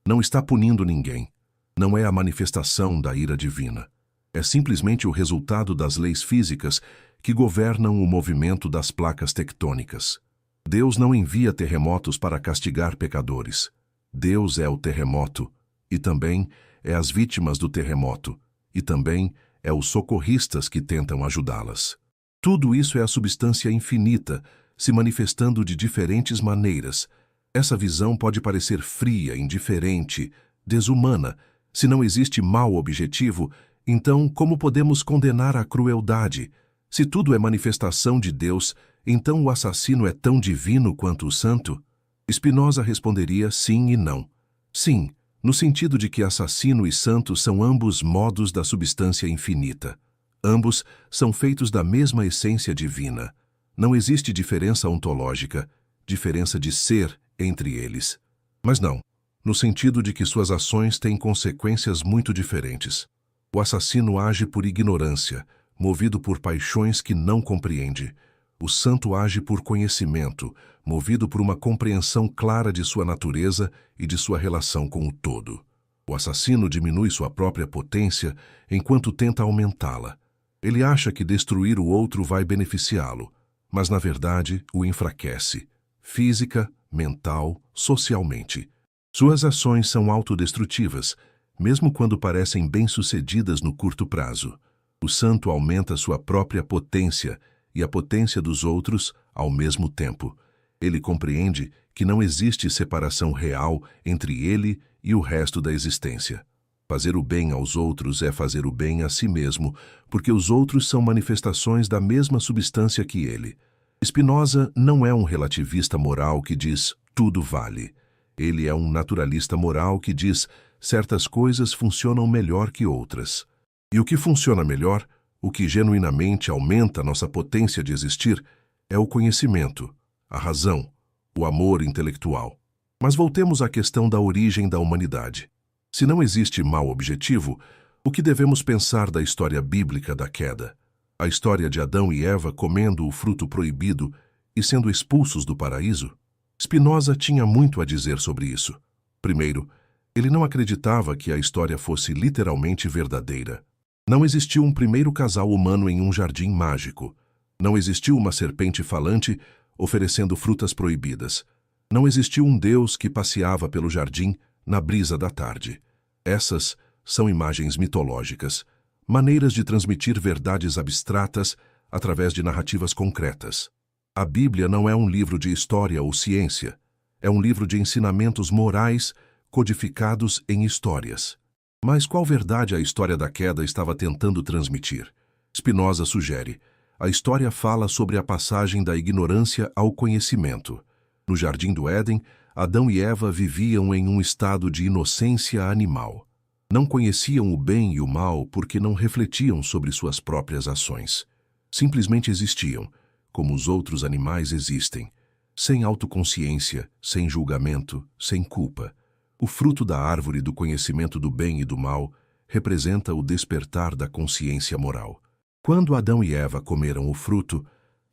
Não está punindo ninguém. Não é a manifestação da ira divina. É simplesmente o resultado das leis físicas que governam o movimento das placas tectônicas. Deus não envia terremotos para castigar pecadores. Deus é o terremoto, e também é as vítimas do terremoto, e também é os socorristas que tentam ajudá-las. Tudo isso é a substância infinita, se manifestando de diferentes maneiras. Essa visão pode parecer fria, indiferente, desumana. Se não existe mal objetivo, então como podemos condenar a crueldade? Se tudo é manifestação de Deus, então o assassino é tão divino quanto o santo? Spinoza responderia sim e não. Sim, no sentido de que assassino e santo são ambos modos da substância infinita. Ambos são feitos da mesma essência divina. Não existe diferença ontológica. diferença de ser entre eles. Mas não, no sentido de que suas ações têm consequências muito diferentes. O assassino age por ignorância, movido por paixões que não compreende. O santo age por conhecimento, movido por uma compreensão clara de sua natureza e de sua relação com o todo. O assassino diminui sua própria potência enquanto tenta aumentá-la. Ele acha que destruir o outro vai beneficiá-lo, mas na verdade o enfraquece, física, mental, socialmente. Suas ações são autodestrutivas, mesmo quando parecem bem-sucedidas no curto prazo. O santo aumenta sua própria potência e a potência dos outros ao mesmo tempo. Ele compreende que não existe separação real entre ele e o resto da existência. Fazer o bem aos outros é fazer o bem a si mesmo, porque os outros são manifestações da mesma substância que ele. Spinoza não é um relativista moral que diz tudo vale. Ele é um naturalista moral que diz certas coisas funcionam melhor que outras. E o que funciona melhor, o que genuinamente aumenta nossa potência de existir, é o conhecimento, a razão, o amor intelectual. Mas voltemos à questão da origem da humanidade. Se não existe mal objetivo, o que devemos pensar da história bíblica da queda? A história de Adão e Eva comendo o fruto proibido e sendo expulsos do paraíso? Spinoza tinha muito a dizer sobre isso. Primeiro, ele não acreditava que a história fosse literalmente verdadeira. Não existiu um primeiro casal humano em um jardim mágico. Não existiu uma serpente falante oferecendo frutas proibidas. Não existiu um Deus que passeava pelo jardim na brisa da tarde. Essas são imagens mitológicas, maneiras de transmitir verdades abstratas através de narrativas concretas. A Bíblia não é um livro de história ou ciência. É um livro de ensinamentos morais codificados em histórias. Mas qual verdade a história da queda estava tentando transmitir? Spinoza sugere: a história fala sobre a passagem da ignorância ao conhecimento. No Jardim do Éden, Adão e Eva viviam em um estado de inocência animal. Não conheciam o bem e o mal porque não refletiam sobre suas próprias ações. Simplesmente existiam, como os outros animais existem, sem autoconsciência, sem julgamento, sem culpa. O fruto da árvore do conhecimento do bem e do mal representa o despertar da consciência moral. Quando Adão e Eva comeram o fruto,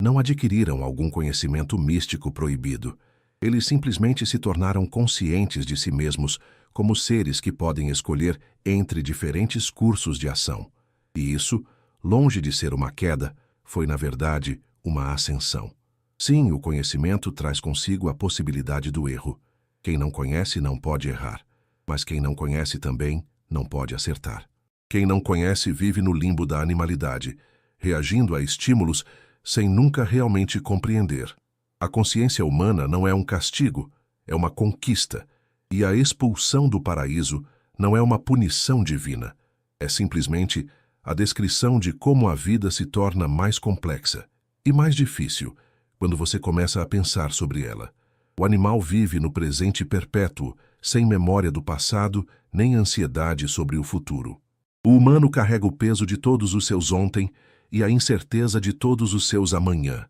não adquiriram algum conhecimento místico proibido. Eles simplesmente se tornaram conscientes de si mesmos como seres que podem escolher entre diferentes cursos de ação. E isso, longe de ser uma queda, foi, na verdade, uma ascensão. Sim, o conhecimento traz consigo a possibilidade do erro. Quem não conhece não pode errar, mas quem não conhece também não pode acertar. Quem não conhece vive no limbo da animalidade, reagindo a estímulos sem nunca realmente compreender. A consciência humana não é um castigo, é uma conquista, e a expulsão do paraíso não é uma punição divina, é simplesmente a descrição de como a vida se torna mais complexa e mais difícil quando você começa a pensar sobre ela. O animal vive no presente perpétuo, sem memória do passado nem ansiedade sobre o futuro. O humano carrega o peso de todos os seus ontem e a incerteza de todos os seus amanhã.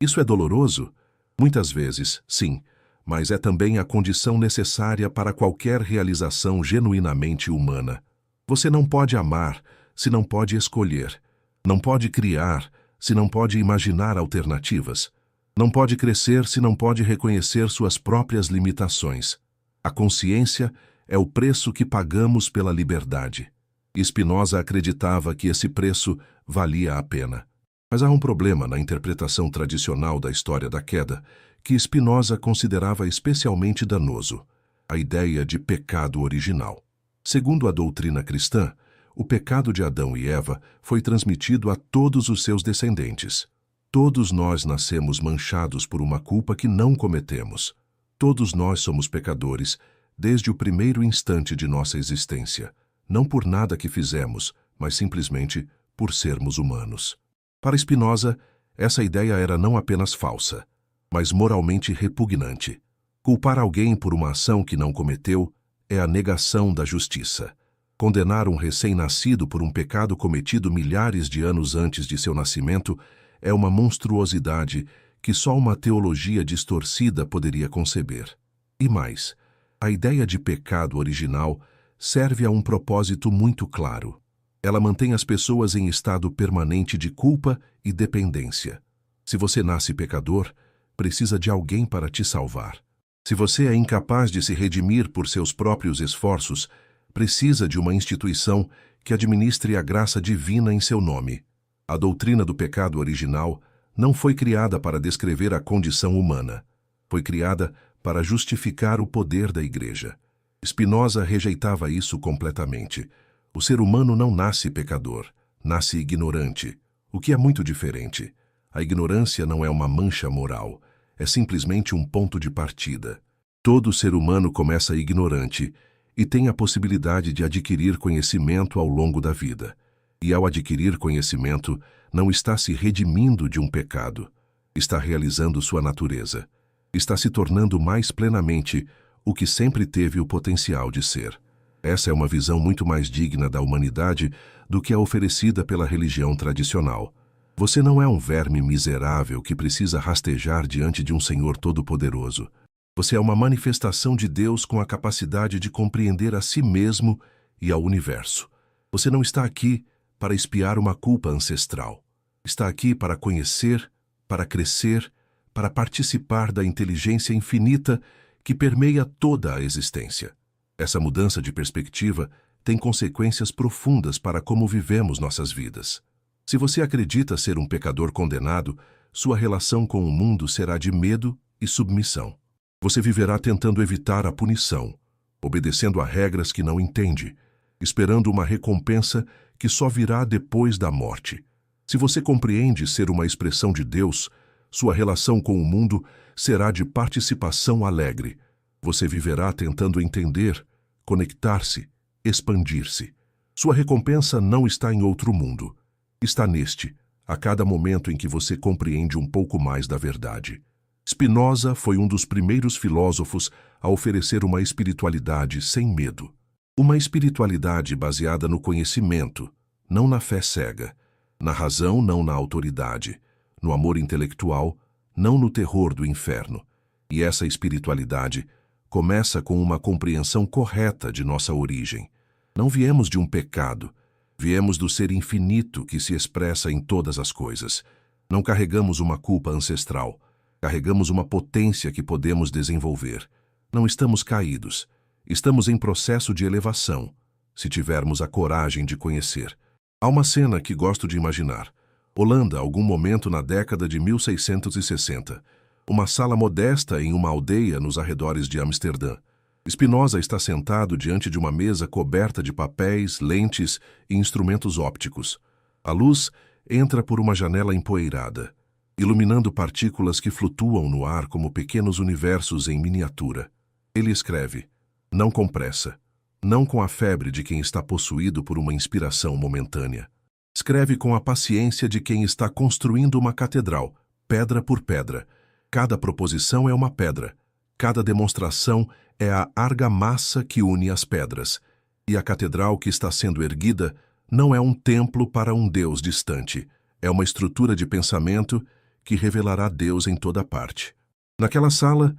Isso é doloroso? Muitas vezes, sim, mas é também a condição necessária para qualquer realização genuinamente humana. Você não pode amar se não pode escolher, não pode criar se não pode imaginar alternativas, não pode crescer se não pode reconhecer suas próprias limitações. A consciência é o preço que pagamos pela liberdade. Spinoza acreditava que esse preço valia a pena. Mas há um problema na interpretação tradicional da história da queda, que Spinoza considerava especialmente danoso: a ideia de pecado original. Segundo a doutrina cristã, o pecado de Adão e Eva foi transmitido a todos os seus descendentes. Todos nós nascemos manchados por uma culpa que não cometemos. Todos nós somos pecadores desde o primeiro instante de nossa existência, não por nada que fizemos, mas simplesmente por sermos humanos. Para Spinoza, essa ideia era não apenas falsa, mas moralmente repugnante. Culpar alguém por uma ação que não cometeu é a negação da justiça. Condenar um recém-nascido por um pecado cometido milhares de anos antes de seu nascimento é uma monstruosidade que só uma teologia distorcida poderia conceber. E mais, a ideia de pecado original serve a um propósito muito claro. Ela mantém as pessoas em estado permanente de culpa e dependência. Se você nasce pecador, precisa de alguém para te salvar. Se você é incapaz de se redimir por seus próprios esforços, precisa de uma instituição que administre a graça divina em seu nome. A doutrina do pecado original não foi criada para descrever a condição humana. Foi criada para justificar o poder da Igreja. Spinoza rejeitava isso completamente. O ser humano não nasce pecador, nasce ignorante, o que é muito diferente. A ignorância não é uma mancha moral, é simplesmente um ponto de partida. Todo ser humano começa ignorante e tem a possibilidade de adquirir conhecimento ao longo da vida. E ao adquirir conhecimento, não está se redimindo de um pecado, está realizando sua natureza, está se tornando mais plenamente o que sempre teve o potencial de ser. Essa é uma visão muito mais digna da humanidade do que a oferecida pela religião tradicional. Você não é um verme miserável que precisa rastejar diante de um Senhor Todo-Poderoso. Você é uma manifestação de Deus com a capacidade de compreender a si mesmo e ao universo. Você não está aqui para expiar uma culpa ancestral. Está aqui para conhecer, para crescer, para participar da inteligência infinita que permeia toda a existência. Essa mudança de perspectiva tem consequências profundas para como vivemos nossas vidas. Se você acredita ser um pecador condenado, sua relação com o mundo será de medo e submissão. Você viverá tentando evitar a punição, obedecendo a regras que não entende, esperando uma recompensa que só virá depois da morte. Se você compreende ser uma expressão de Deus, sua relação com o mundo será de participação alegre. Você viverá tentando entender, conectar-se, expandir-se. Sua recompensa não está em outro mundo. Está neste, a cada momento em que você compreende um pouco mais da verdade. Spinoza foi um dos primeiros filósofos a oferecer uma espiritualidade sem medo. Uma espiritualidade baseada no conhecimento, não na fé cega, na razão, não na autoridade, no amor intelectual, não no terror do inferno. E essa espiritualidade começa com uma compreensão correta de nossa origem. Não viemos de um pecado, viemos do ser infinito que se expressa em todas as coisas. Não carregamos uma culpa ancestral, carregamos uma potência que podemos desenvolver. Não estamos caídos, estamos em processo de elevação, se tivermos a coragem de conhecer. Há uma cena que gosto de imaginar. Holanda, algum momento na década de 1660. Uma sala modesta em uma aldeia nos arredores de Amsterdã. Spinoza está sentado diante de uma mesa coberta de papéis, lentes e instrumentos ópticos. A luz entra por uma janela empoeirada, iluminando partículas que flutuam no ar como pequenos universos em miniatura. Ele escreve, não com pressa, não com a febre de quem está possuído por uma inspiração momentânea. Escreve com a paciência de quem está construindo uma catedral, pedra por pedra. Cada proposição é uma pedra, cada demonstração é a argamassa que une as pedras. E a catedral que está sendo erguida não é um templo para um Deus distante, é uma estrutura de pensamento que revelará Deus em toda parte. Naquela sala,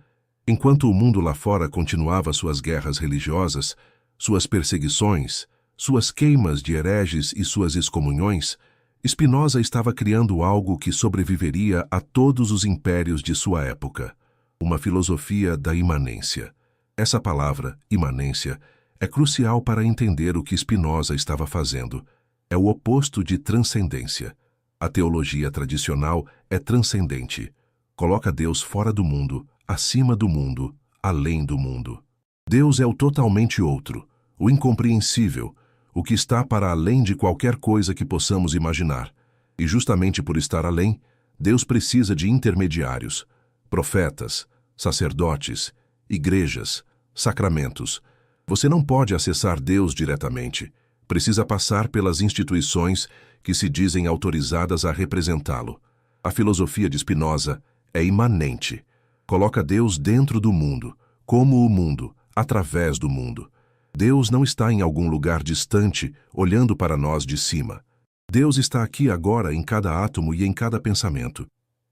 enquanto o mundo lá fora continuava suas guerras religiosas, suas perseguições, suas queimas de hereges e suas excomunhões, Spinoza estava criando algo que sobreviveria a todos os impérios de sua época, uma filosofia da imanência. Essa palavra, imanência, é crucial para entender o que Spinoza estava fazendo. É o oposto de transcendência. A teologia tradicional é transcendente. Coloca Deus fora do mundo, acima do mundo, além do mundo. Deus é o totalmente outro, o incompreensível, o que está para além de qualquer coisa que possamos imaginar. E justamente por estar além, Deus precisa de intermediários, profetas, sacerdotes, igrejas, sacramentos. Você não pode acessar Deus diretamente. Precisa passar pelas instituições que se dizem autorizadas a representá-lo. A filosofia de Spinoza é imanente. Coloca Deus dentro do mundo, como o mundo, através do mundo. Deus não está em algum lugar distante, olhando para nós de cima. Deus está aqui agora em cada átomo e em cada pensamento.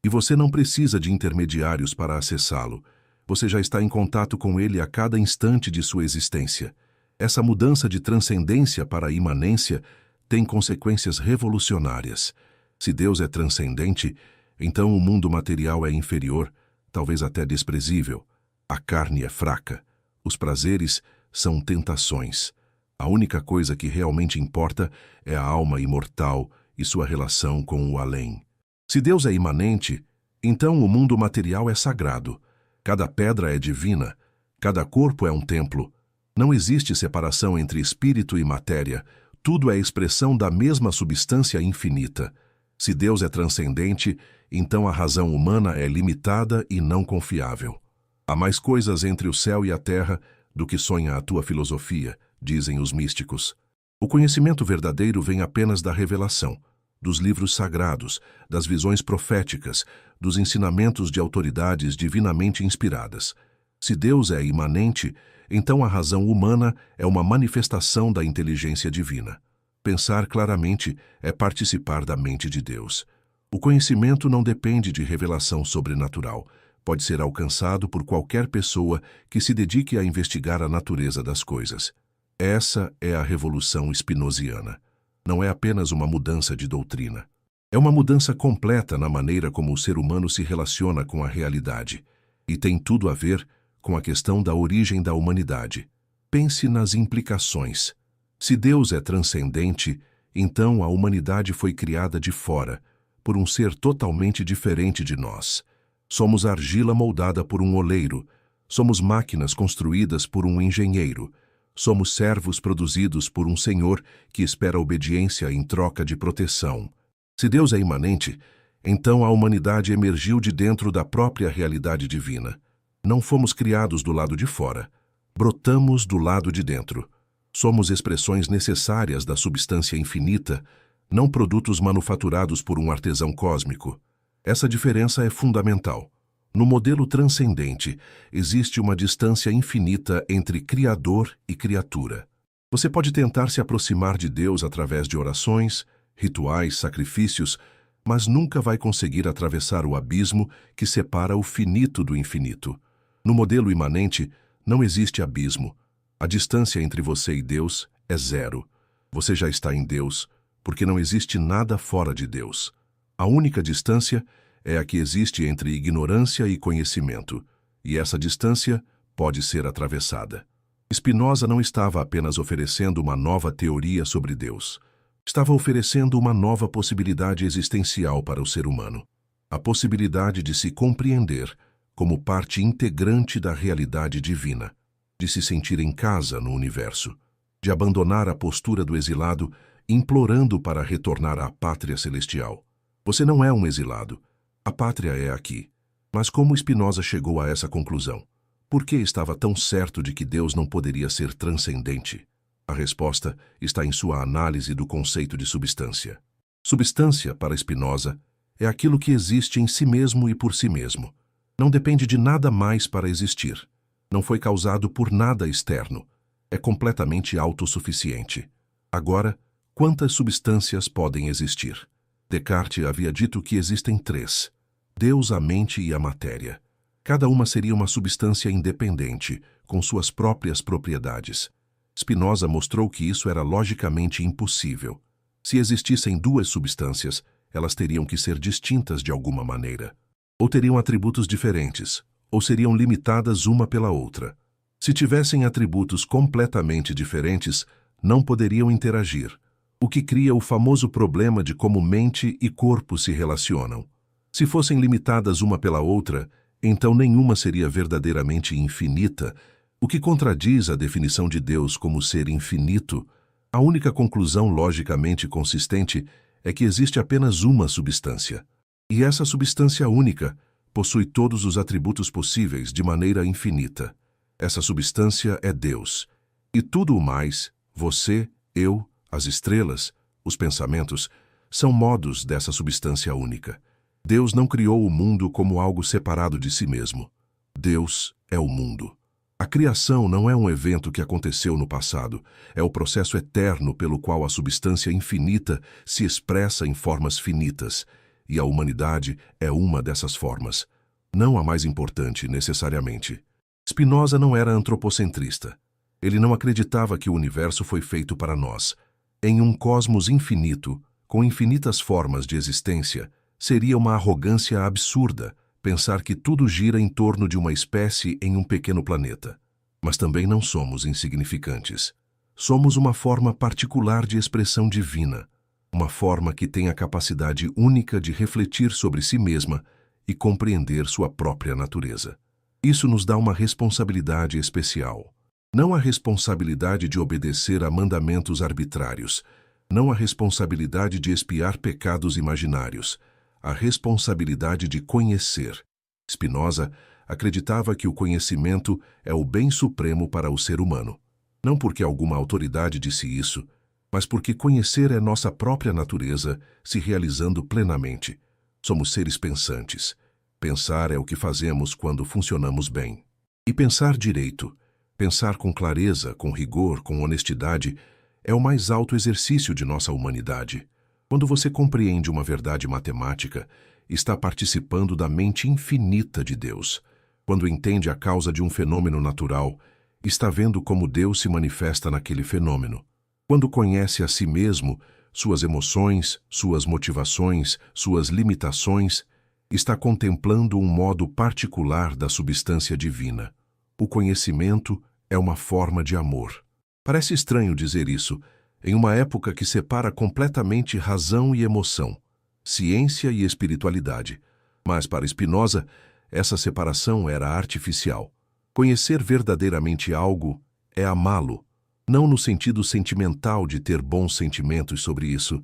E você não precisa de intermediários para acessá-lo. Você já está em contato com ele a cada instante de sua existência. Essa mudança de transcendência para a imanência tem consequências revolucionárias. Se Deus é transcendente, então o mundo material é inferior, talvez até desprezível. A carne é fraca. Os prazeres são tentações. A única coisa que realmente importa é a alma imortal e sua relação com o além. Se Deus é imanente, então o mundo material é sagrado. Cada pedra é divina, cada corpo é um templo. Não existe separação entre espírito e matéria, tudo é expressão da mesma substância infinita. Se Deus é transcendente, então a razão humana é limitada e não confiável. Há mais coisas entre o céu e a terra do que sonha a tua filosofia, dizem os místicos. O conhecimento verdadeiro vem apenas da revelação, dos livros sagrados, das visões proféticas, dos ensinamentos de autoridades divinamente inspiradas. Se Deus é imanente, então a razão humana é uma manifestação da inteligência divina. Pensar claramente é participar da mente de Deus. O conhecimento não depende de revelação sobrenatural. Pode ser alcançado por qualquer pessoa que se dedique a investigar a natureza das coisas. Essa é a revolução spinoziana. Não é apenas uma mudança de doutrina. É uma mudança completa na maneira como o ser humano se relaciona com a realidade. E tem tudo a ver com a questão da origem da humanidade. Pense nas implicações. Se Deus é transcendente, então a humanidade foi criada de fora, por um ser totalmente diferente de nós. Somos argila moldada por um oleiro. Somos máquinas construídas por um engenheiro. Somos servos produzidos por um Senhor que espera obediência em troca de proteção. Se Deus é imanente, então a humanidade emergiu de dentro da própria realidade divina. Não fomos criados do lado de fora. Brotamos do lado de dentro. Somos expressões necessárias da substância infinita, não produtos manufaturados por um artesão cósmico. Essa diferença é fundamental. No modelo transcendente, existe uma distância infinita entre Criador e criatura. Você pode tentar se aproximar de Deus através de orações, rituais, sacrifícios, mas nunca vai conseguir atravessar o abismo que separa o finito do infinito. No modelo imanente, não existe abismo. A distância entre você e Deus é zero. Você já está em Deus, porque não existe nada fora de Deus. A única distância é a que existe entre ignorância e conhecimento, e essa distância pode ser atravessada. Spinoza não estava apenas oferecendo uma nova teoria sobre Deus. Estava oferecendo uma nova possibilidade existencial para o ser humano. A possibilidade de se compreender como parte integrante da realidade divina, de se sentir em casa no universo, de abandonar a postura do exilado, implorando para retornar à pátria celestial. Você não é um exilado. A pátria é aqui. Mas como Spinoza chegou a essa conclusão? Por que estava tão certo de que Deus não poderia ser transcendente? A resposta está em sua análise do conceito de substância. Substância, para Spinoza, é aquilo que existe em si mesmo e por si mesmo. Não depende de nada mais para existir. Não foi causado por nada externo. É completamente autossuficiente. Agora, quantas substâncias podem existir? Descartes havia dito que existem três: Deus, a mente e a matéria. Cada uma seria uma substância independente, com suas próprias propriedades. Spinoza mostrou que isso era logicamente impossível. Se existissem duas substâncias, elas teriam que ser distintas de alguma maneira. Ou teriam atributos diferentes, ou seriam limitadas uma pela outra. Se tivessem atributos completamente diferentes, não poderiam interagir, o que cria o famoso problema de como mente e corpo se relacionam. Se fossem limitadas uma pela outra, então nenhuma seria verdadeiramente infinita, o que contradiz a definição de Deus como ser infinito. A única conclusão logicamente consistente é que existe apenas uma substância. E essa substância única possui todos os atributos possíveis de maneira infinita. Essa substância é Deus. E tudo o mais, você, eu, as estrelas, os pensamentos, são modos dessa substância única. Deus não criou o mundo como algo separado de si mesmo. Deus é o mundo. A criação não é um evento que aconteceu no passado, é o processo eterno pelo qual a substância infinita se expressa em formas finitas. e a humanidade é uma dessas formas. Não a mais importante, necessariamente. Spinoza não era antropocentrista. Ele não acreditava que o universo foi feito para nós. Em um cosmos infinito, com infinitas formas de existência, seria uma arrogância absurda pensar que tudo gira em torno de uma espécie em um pequeno planeta. Mas também não somos insignificantes. Somos uma forma particular de expressão divina, uma forma que tem a capacidade única de refletir sobre si mesma e compreender sua própria natureza. Isso nos dá uma responsabilidade especial. Não a responsabilidade de obedecer a mandamentos arbitrários, não a responsabilidade de expiar pecados imaginários, a responsabilidade de conhecer. Spinoza acreditava que o conhecimento é o bem supremo para o ser humano. Não porque alguma autoridade disse isso, mas porque conhecer é nossa própria natureza se realizando plenamente. Somos seres pensantes. Pensar é o que fazemos quando funcionamos bem. E pensar direito, pensar com clareza, com rigor, com honestidade, é o mais alto exercício de nossa humanidade. Quando você compreende uma verdade matemática, está participando da mente infinita de Deus. Quando entende a causa de um fenômeno natural, está vendo como Deus se manifesta naquele fenômeno. Quando conhece a si mesmo, suas emoções, suas motivações, suas limitações, está contemplando um modo particular da substância divina. O conhecimento é uma forma de amor. Parece estranho dizer isso, em uma época que separa completamente razão e emoção, ciência e espiritualidade. Mas para Spinoza, essa separação era artificial. Conhecer verdadeiramente algo é amá-lo, não no sentido sentimental de ter bons sentimentos sobre isso,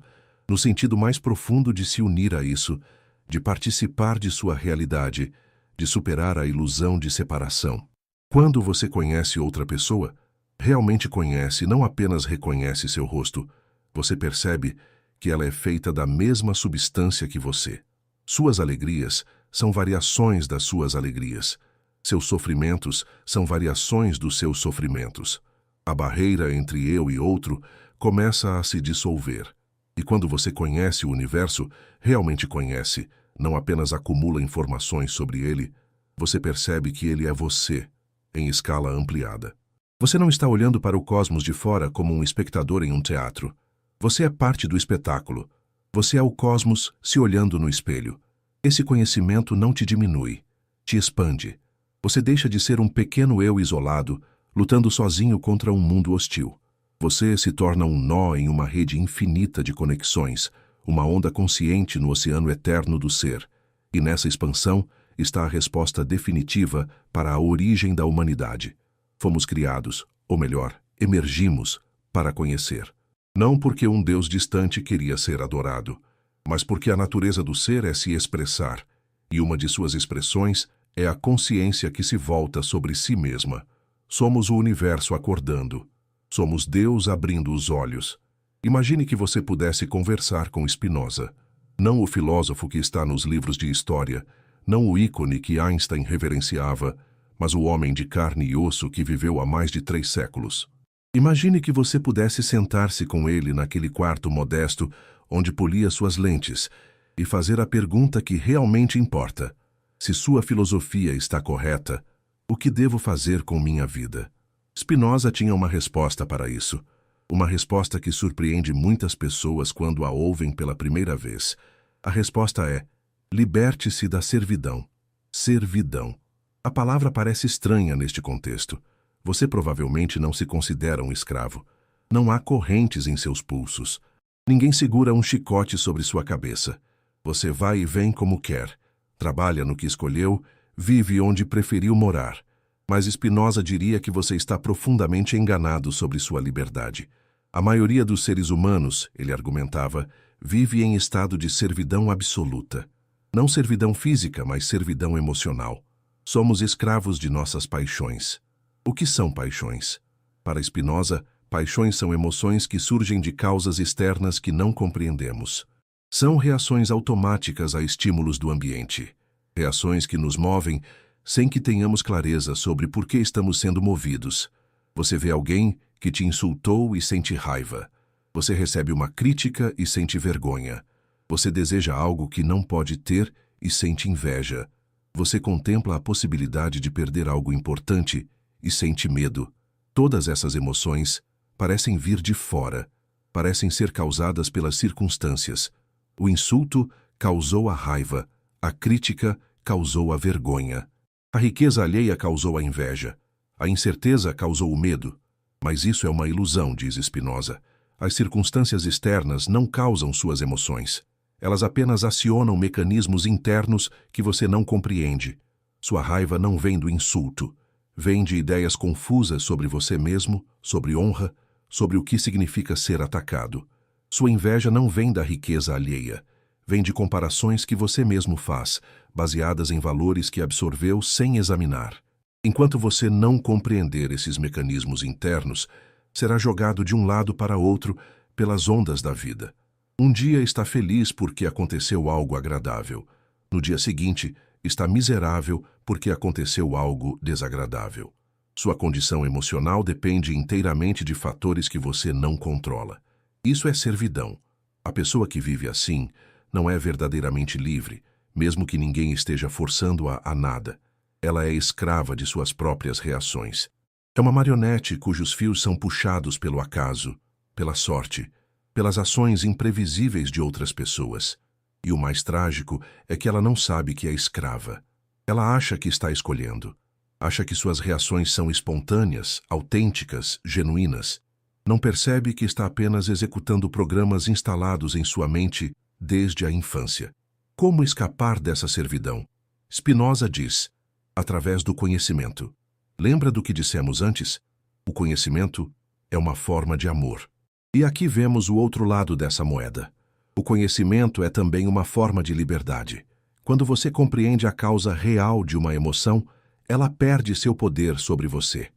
no sentido mais profundo de se unir a isso, de participar de sua realidade, de superar a ilusão de separação. Quando você conhece outra pessoa, realmente conhece, não apenas reconhece seu rosto, você percebe que ela é feita da mesma substância que você. Suas alegrias são variações das suas alegrias. Seus sofrimentos são variações dos seus sofrimentos. A barreira entre eu e outro começa a se dissolver. E quando você conhece o universo, realmente conhece, não apenas acumula informações sobre ele, você percebe que ele é você, em escala ampliada. Você não está olhando para o cosmos de fora como um espectador em um teatro. Você é parte do espetáculo. Você é o cosmos se olhando no espelho. Esse conhecimento não te diminui, te expande. Você deixa de ser um pequeno eu isolado, lutando sozinho contra um mundo hostil. Você se torna um nó em uma rede infinita de conexões, uma onda consciente no oceano eterno do ser. E nessa expansão está a resposta definitiva para a origem da humanidade. Fomos criados, ou melhor, emergimos, para conhecer. Não porque um Deus distante queria ser adorado, mas porque a natureza do ser é se expressar, e uma de suas expressões é a consciência que se volta sobre si mesma. Somos o universo acordando. Somos Deus abrindo os olhos. Imagine que você pudesse conversar com Spinoza. Não o filósofo que está nos livros de história, não o ícone que Einstein reverenciava, mas o homem de carne e osso que viveu há mais de 3 séculos. Imagine que você pudesse sentar-se com ele naquele quarto modesto onde polia suas lentes e fazer a pergunta que realmente importa. Se sua filosofia está correta, o que devo fazer com minha vida? Spinoza tinha uma resposta para isso. Uma resposta que surpreende muitas pessoas quando a ouvem pela primeira vez. A resposta é: liberte-se da servidão. Servidão. A palavra parece estranha neste contexto. Você provavelmente não se considera um escravo. Não há correntes em seus pulsos. Ninguém segura um chicote sobre sua cabeça. Você vai e vem como quer. Trabalha no que escolheu, vive onde preferiu morar. Mas Spinoza diria que você está profundamente enganado sobre sua liberdade. A maioria dos seres humanos, ele argumentava, vive em estado de servidão absoluta. Não servidão física, mas servidão emocional. Somos escravos de nossas paixões. O que são paixões? Para Spinoza, paixões são emoções que surgem de causas externas que não compreendemos. São reações automáticas a estímulos do ambiente. Reações que nos movem sem que tenhamos clareza sobre por que estamos sendo movidos. Você vê alguém que te insultou e sente raiva. Você recebe uma crítica e sente vergonha. Você deseja algo que não pode ter e sente inveja. Você contempla a possibilidade de perder algo importante e sente medo. Todas essas emoções parecem vir de fora, parecem ser causadas pelas circunstâncias. O insulto causou a raiva, a crítica causou a vergonha. A riqueza alheia causou a inveja, a incerteza causou o medo. Mas isso é uma ilusão, diz Spinoza. As circunstâncias externas não causam suas emoções. Elas apenas acionam mecanismos internos que você não compreende. Sua raiva não vem do insulto. Vem de ideias confusas sobre você mesmo, sobre honra, sobre o que significa ser atacado. Sua inveja não vem da riqueza alheia. Vem de comparações que você mesmo faz, baseadas em valores que absorveu sem examinar. Enquanto você não compreender esses mecanismos internos, será jogado de um lado para outro pelas ondas da vida. Um dia está feliz porque aconteceu algo agradável. No dia seguinte, está miserável porque aconteceu algo desagradável. Sua condição emocional depende inteiramente de fatores que você não controla. Isso é servidão. A pessoa que vive assim não é verdadeiramente livre, mesmo que ninguém esteja forçando-a a nada. Ela é escrava de suas próprias reações. É uma marionete cujos fios são puxados pelo acaso, pela sorte, pelas ações imprevisíveis de outras pessoas. E o mais trágico é que ela não sabe que é escrava. Ela acha que está escolhendo. Acha que suas reações são espontâneas, autênticas, genuínas. Não percebe que está apenas executando programas instalados em sua mente desde a infância. Como escapar dessa servidão? Spinoza diz: através do conhecimento. Lembra do que dissemos antes? O conhecimento é uma forma de amor. E aqui vemos o outro lado dessa moeda. O conhecimento é também uma forma de liberdade. Quando você compreende a causa real de uma emoção, ela perde seu poder sobre você.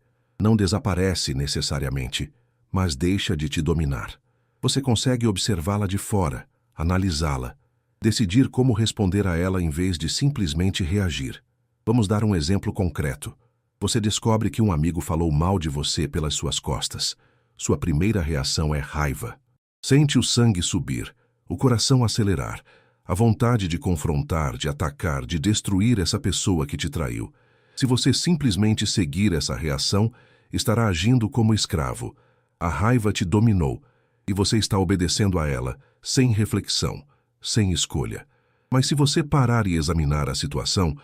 Não desaparece necessariamente, mas deixa de te dominar. Você consegue observá-la de fora, analisá-la, decidir como responder a ela em vez de simplesmente reagir. Vamos dar um exemplo concreto. Você descobre que um amigo falou mal de você pelas suas costas. Sua primeira reação é raiva. Sente o sangue subir, o coração acelerar, a vontade de confrontar, de atacar, de destruir essa pessoa que te traiu. Se você simplesmente seguir essa reação, estará agindo como escravo. A raiva te dominou e você está obedecendo a ela, sem reflexão, sem escolha. Mas se você parar e examinar a situação,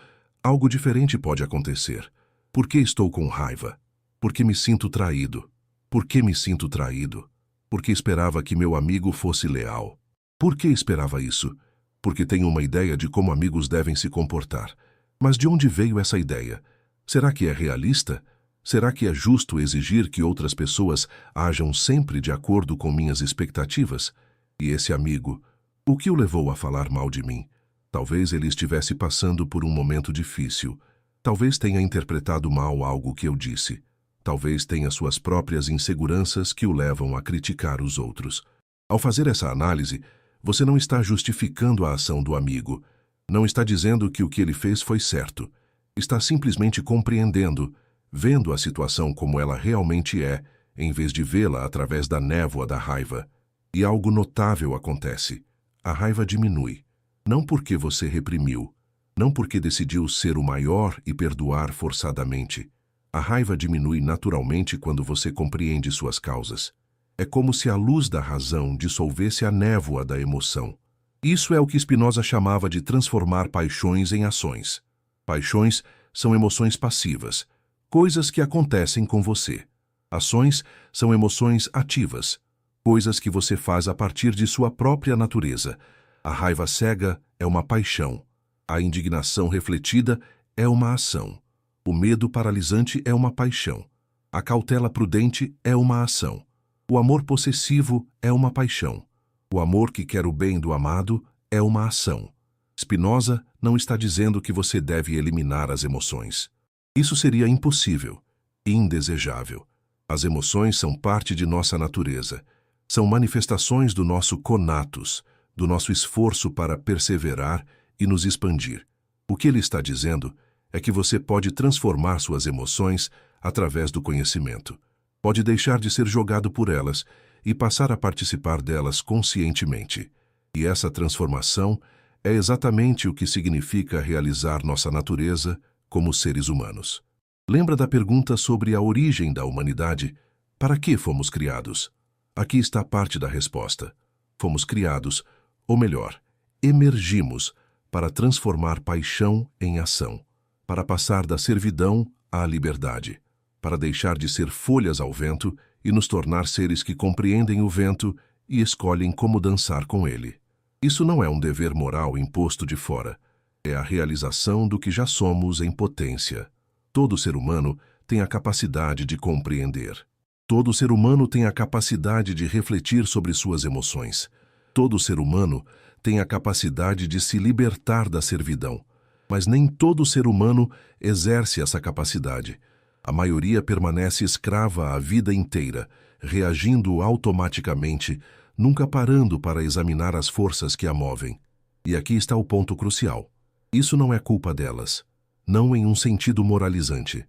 algo diferente pode acontecer. Por que estou com raiva? Porque me sinto traído. Por que me sinto traído? Porque esperava que meu amigo fosse leal. Por que esperava isso? Porque tenho uma ideia de como amigos devem se comportar. Mas de onde veio essa ideia? Será que é realista? Será que é justo exigir que outras pessoas ajam sempre de acordo com minhas expectativas? E esse amigo, o que o levou a falar mal de mim? Talvez ele estivesse passando por um momento difícil. Talvez tenha interpretado mal algo que eu disse. Talvez tenha suas próprias inseguranças que o levam a criticar os outros. Ao fazer essa análise, você não está justificando a ação do amigo. Não está dizendo que o que ele fez foi certo. Está simplesmente compreendendo, vendo a situação como ela realmente é, em vez de vê-la através da névoa da raiva. E algo notável acontece. A raiva diminui. Não porque você reprimiu, não porque decidiu ser o maior e perdoar forçadamente. A raiva diminui naturalmente quando você compreende suas causas. É como se a luz da razão dissolvesse a névoa da emoção. Isso é o que Spinoza chamava de transformar paixões em ações. Paixões são emoções passivas, coisas que acontecem com você. Ações são emoções ativas, coisas que você faz a partir de sua própria natureza. A raiva cega é uma paixão. A indignação refletida é uma ação. O medo paralisante é uma paixão. A cautela prudente é uma ação. O amor possessivo é uma paixão. O amor que quer o bem do amado é uma ação. Spinoza não está dizendo que você deve eliminar as emoções. Isso seria impossível, indesejável. As emoções são parte de nossa natureza. São manifestações do nosso conatus, do nosso esforço para perseverar e nos expandir. O que ele está dizendo é que você pode transformar suas emoções através do conhecimento. Pode deixar de ser jogado por elas e passar a participar delas conscientemente. E essa transformação é exatamente o que significa realizar nossa natureza como seres humanos. Lembra da pergunta sobre a origem da humanidade? Para que fomos criados? Aqui está parte da resposta. Fomos criados, ou melhor, emergimos para transformar paixão em ação, para passar da servidão à liberdade, para deixar de ser folhas ao vento e nos tornar seres que compreendem o vento e escolhem como dançar com ele. Isso não é um dever moral imposto de fora, é a realização do que já somos em potência. Todo ser humano tem a capacidade de compreender. Todo ser humano tem a capacidade de refletir sobre suas emoções. Todo ser humano tem a capacidade de se libertar da servidão. Mas nem todo ser humano exerce essa capacidade. A maioria permanece escrava a vida inteira, reagindo automaticamente, nunca parando para examinar as forças que a movem. E aqui está o ponto crucial. Isso não é culpa delas. Não em um sentido moralizante.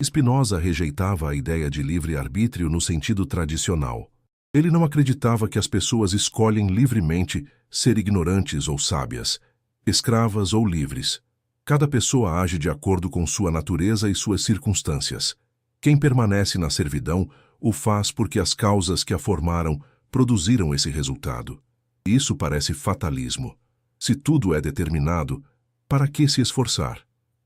Spinoza rejeitava a ideia de livre-arbítrio no sentido tradicional. Ele não acreditava que as pessoas escolhem livremente ser ignorantes ou sábias, escravas ou livres. Cada pessoa age de acordo com sua natureza e suas circunstâncias. Quem permanece na servidão o faz porque as causas que a formaram produziram esse resultado. Isso parece fatalismo. Se tudo é determinado, para que se esforçar?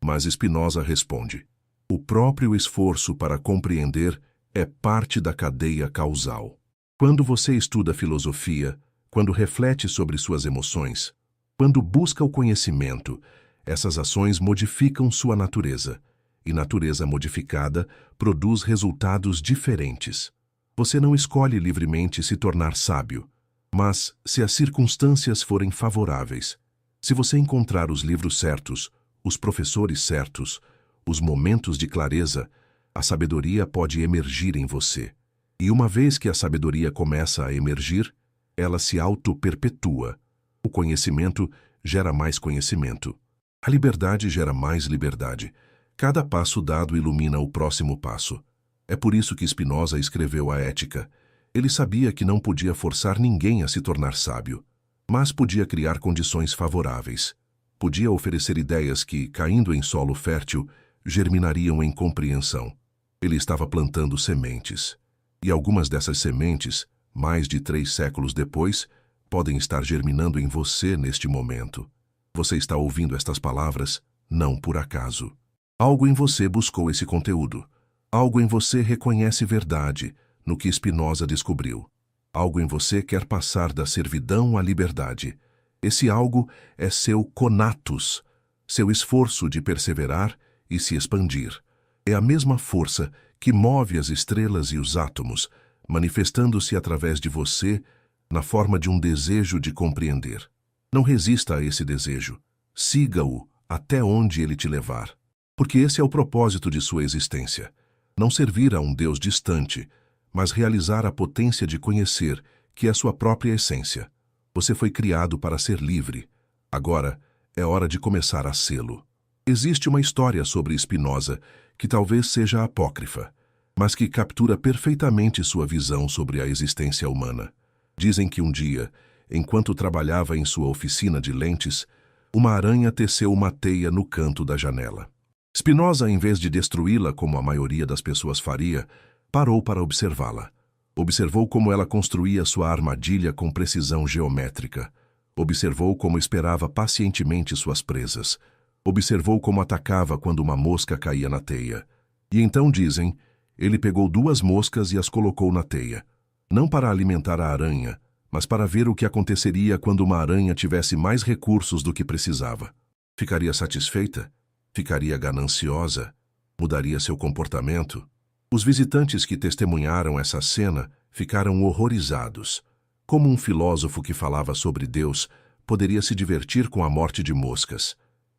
Mas Spinoza responde: o próprio esforço para compreender é parte da cadeia causal. Quando você estuda filosofia, quando reflete sobre suas emoções, quando busca o conhecimento, essas ações modificam sua natureza, e natureza modificada produz resultados diferentes. Você não escolhe livremente se tornar sábio, mas se as circunstâncias forem favoráveis, se você encontrar os livros certos, os professores certos, os momentos de clareza, a sabedoria pode emergir em você. E uma vez que a sabedoria começa a emergir, ela se auto-perpetua. O conhecimento gera mais conhecimento. A liberdade gera mais liberdade. Cada passo dado ilumina o próximo passo. É por isso que Spinoza escreveu a Ética. Ele sabia que não podia forçar ninguém a se tornar sábio, mas podia criar condições favoráveis. Podia oferecer ideias que, caindo em solo fértil, germinariam em compreensão. Ele estava plantando sementes. E algumas dessas sementes, mais de 3 séculos depois, podem estar germinando em você neste momento. Você está ouvindo estas palavras não por acaso. Algo em você buscou esse conteúdo. Algo em você reconhece verdade no que Spinoza descobriu. Algo em você quer passar da servidão à liberdade. Esse algo é seu conatus, seu esforço de perseverar e se expandir. É a mesma força que move as estrelas e os átomos, manifestando-se através de você na forma de um desejo de compreender. Não resista a esse desejo. Siga-o até onde ele te levar. Porque esse é o propósito de sua existência. Não servir a um Deus distante, mas realizar a potência de conhecer, que é sua própria essência. Você foi criado para ser livre. Agora é hora de começar a sê-lo. Existe uma história sobre Spinoza que talvez seja apócrifa, mas que captura perfeitamente sua visão sobre a existência humana. Dizem que um dia, enquanto trabalhava em sua oficina de lentes, uma aranha teceu uma teia no canto da janela. Spinoza, em vez de destruí-la como a maioria das pessoas faria, parou para observá-la. Observou como ela construía sua armadilha com precisão geométrica. Observou como esperava pacientemente suas presas. Observou como atacava quando uma mosca caía na teia. E então, dizem, ele pegou 2 moscas e as colocou na teia. Não para alimentar a aranha, mas para ver o que aconteceria quando uma aranha tivesse mais recursos do que precisava. Ficaria satisfeita? Ficaria gananciosa? Mudaria seu comportamento? Os visitantes que testemunharam essa cena ficaram horrorizados. Como um filósofo que falava sobre Deus poderia se divertir com a morte de moscas?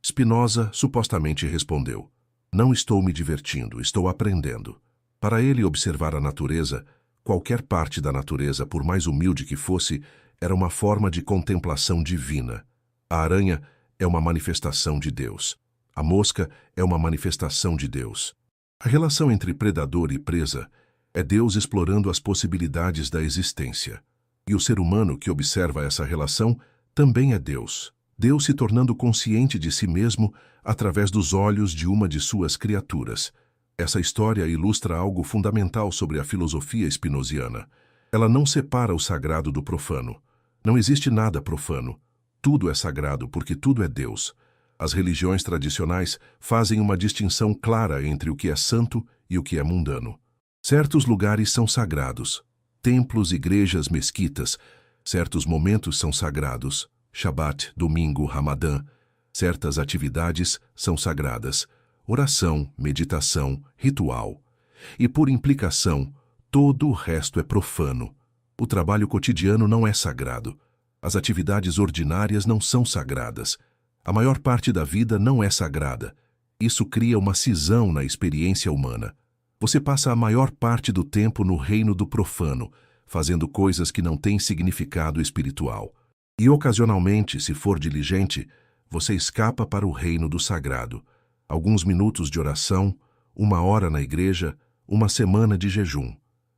Spinoza supostamente respondeu: não estou me divertindo, estou aprendendo. Para ele, observar a natureza, qualquer parte da natureza, por mais humilde que fosse, era uma forma de contemplação divina. A aranha é uma manifestação de Deus. A mosca é uma manifestação de Deus. A relação entre predador e presa é Deus explorando as possibilidades da existência. E o ser humano que observa essa relação também é Deus. Deus se tornando consciente de si mesmo através dos olhos de uma de suas criaturas. Essa história ilustra algo fundamental sobre a filosofia spinoziana. Ela não separa o sagrado do profano. Não existe nada profano. Tudo é sagrado porque tudo é Deus. As religiões tradicionais fazem uma distinção clara entre o que é santo e o que é mundano. Certos lugares são sagrados. Templos, igrejas, mesquitas. Certos momentos são sagrados. Shabat, domingo, Ramadã. Certas atividades são sagradas. Oração, meditação, ritual. E por implicação, todo o resto é profano. O trabalho cotidiano não é sagrado. As atividades ordinárias não são sagradas. A maior parte da vida não é sagrada. Isso cria uma cisão na experiência humana. Você passa a maior parte do tempo no reino do profano, fazendo coisas que não têm significado espiritual. E ocasionalmente, se for diligente, você escapa para o reino do sagrado. Alguns minutos de oração, 1 hora na igreja, 1 semana de jejum.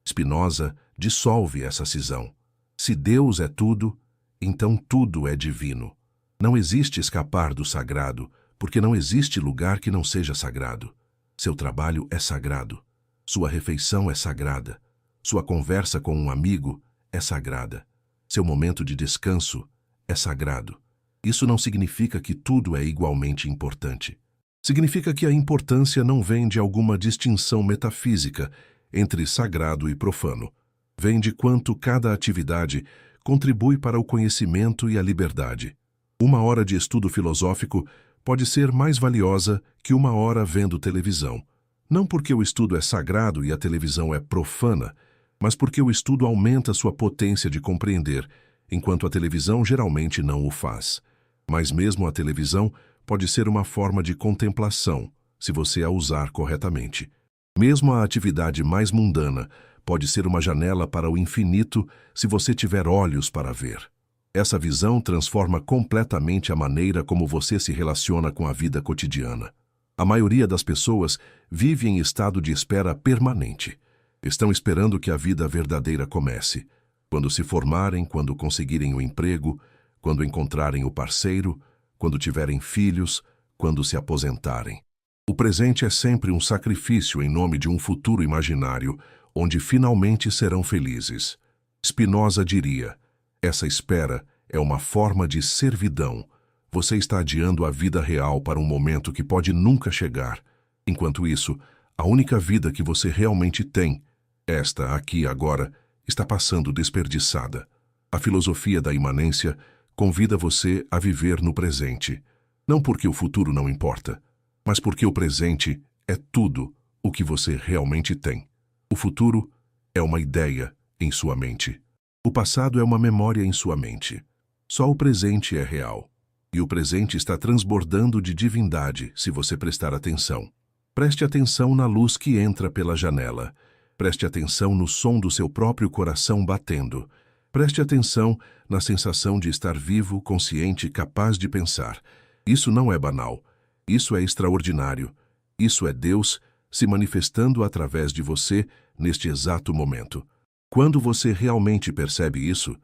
Spinoza dissolve essa cisão. Se Deus é tudo, então tudo é divino. Não existe escapar do sagrado, porque não existe lugar que não seja sagrado. Seu trabalho é sagrado. Sua refeição é sagrada. Sua conversa com um amigo é sagrada. Seu momento de descanso é sagrado. Isso não significa que tudo é igualmente importante. Significa que a importância não vem de alguma distinção metafísica entre sagrado e profano. Vem de quanto cada atividade contribui para o conhecimento e a liberdade. 1 hora de estudo filosófico pode ser mais valiosa que 1 hora vendo televisão. Não porque o estudo é sagrado e a televisão é profana, mas porque o estudo aumenta sua potência de compreender, enquanto a televisão geralmente não o faz. Mas mesmo a televisão pode ser uma forma de contemplação, se você a usar corretamente. Mesmo a atividade mais mundana pode ser uma janela para o infinito se você tiver olhos para ver. Essa visão transforma completamente a maneira como você se relaciona com a vida cotidiana. A maioria das pessoas vive em estado de espera permanente. Estão esperando que a vida verdadeira comece. Quando se formarem, quando conseguirem o emprego, quando encontrarem o parceiro, quando tiverem filhos, quando se aposentarem. O presente é sempre um sacrifício em nome de um futuro imaginário, onde finalmente serão felizes. Spinoza diria: essa espera é uma forma de servidão. Você está adiando a vida real para um momento que pode nunca chegar. Enquanto isso, a única vida que você realmente tem, esta aqui agora, está passando desperdiçada. A filosofia da imanência convida você a viver no presente. Não porque o futuro não importa, mas porque o presente é tudo o que você realmente tem. O futuro é uma ideia em sua mente. O passado é uma memória em sua mente. Só o presente é real. E o presente está transbordando de divindade se você prestar atenção. Preste atenção na luz que entra pela janela. Preste atenção no som do seu próprio coração batendo. Preste atenção na sensação de estar vivo, consciente, capaz de pensar. Isso não é banal. Isso é extraordinário. Isso é Deus se manifestando através de você neste exato momento. Quando você realmente percebe isso,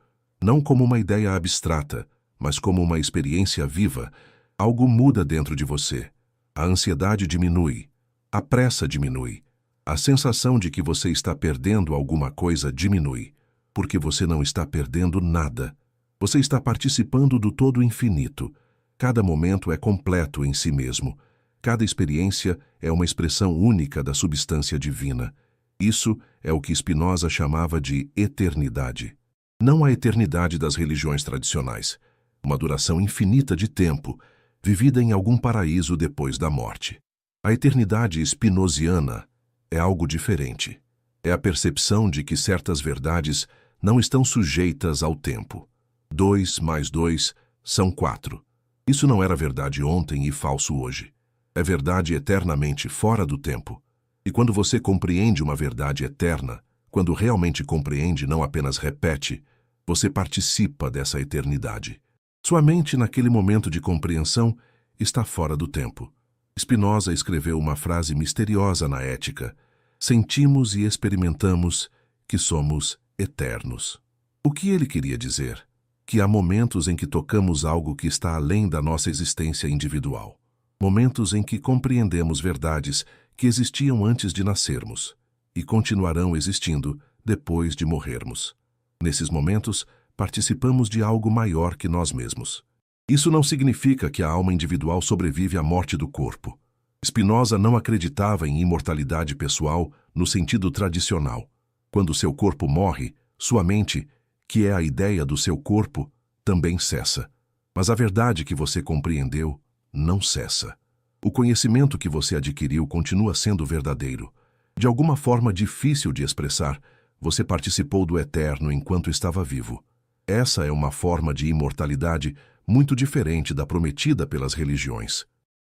não como uma ideia abstrata, mas como uma experiência viva, algo muda dentro de você. A ansiedade diminui, a pressa diminui, a sensação de que você está perdendo alguma coisa diminui, porque você não está perdendo nada. Você está participando do todo infinito. Cada momento é completo em si mesmo. Cada experiência é uma expressão única da substância divina. Isso é o que Spinoza chamava de eternidade. Não a eternidade das religiões tradicionais, uma duração infinita de tempo, vivida em algum paraíso depois da morte. A eternidade spinoziana é algo diferente. É a percepção de que certas verdades não estão sujeitas ao tempo. 2 mais 2 são 4. Isso não era verdade ontem e falso hoje. É verdade eternamente fora do tempo. E quando você compreende uma verdade eterna, quando realmente compreende, não apenas repete, você participa dessa eternidade. Sua mente, naquele momento de compreensão, está fora do tempo. Spinoza escreveu uma frase misteriosa na Ética: sentimos e experimentamos que somos eternos. O que ele queria dizer? que há momentos em que tocamos algo que está além da nossa existência individual. Momentos em que compreendemos verdades que existiam antes de nascermos e continuarão existindo depois de morrermos. Nesses momentos, participamos de algo maior que nós mesmos. Isso não significa que a alma individual sobrevive à morte do corpo. Spinoza não acreditava em imortalidade pessoal no sentido tradicional. Quando seu corpo morre, sua mente, que é a ideia do seu corpo, também cessa. Mas a verdade que você compreendeu não cessa. O conhecimento que você adquiriu continua sendo verdadeiro. De alguma forma difícil de expressar, você participou do eterno enquanto estava vivo. Essa é uma forma de imortalidade muito diferente da prometida pelas religiões.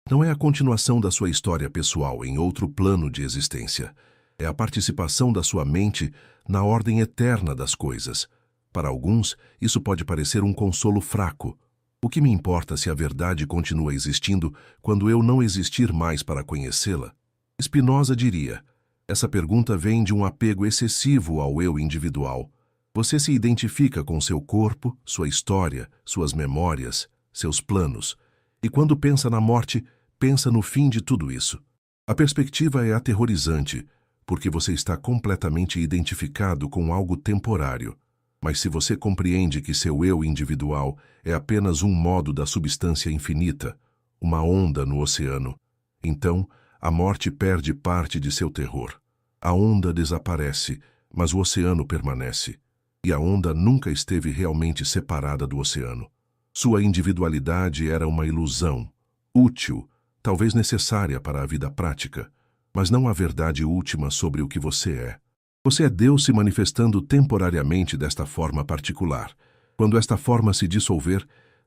Não é a continuação da sua história pessoal em outro plano de existência. É a participação da sua mente na ordem eterna das coisas. Para alguns, isso pode parecer um consolo fraco. O que me importa se a verdade continua existindo quando eu não existir mais para conhecê-la? Spinoza diria: essa pergunta vem de um apego excessivo ao eu individual. Você se identifica com seu corpo, sua história, suas memórias, seus planos. E quando pensa na morte, pensa no fim de tudo isso. A perspectiva é aterrorizante, porque você está completamente identificado com algo temporário. Mas se você compreende que seu eu individual é apenas um modo da substância infinita, uma onda no oceano, então a morte perde parte de seu terror. A onda desaparece, mas o oceano permanece. E a onda nunca esteve realmente separada do oceano. Sua individualidade era uma ilusão, útil, talvez necessária para a vida prática, mas não a verdade última sobre o que você é. Você é Deus se manifestando temporariamente desta forma particular. Quando esta forma se dissolver,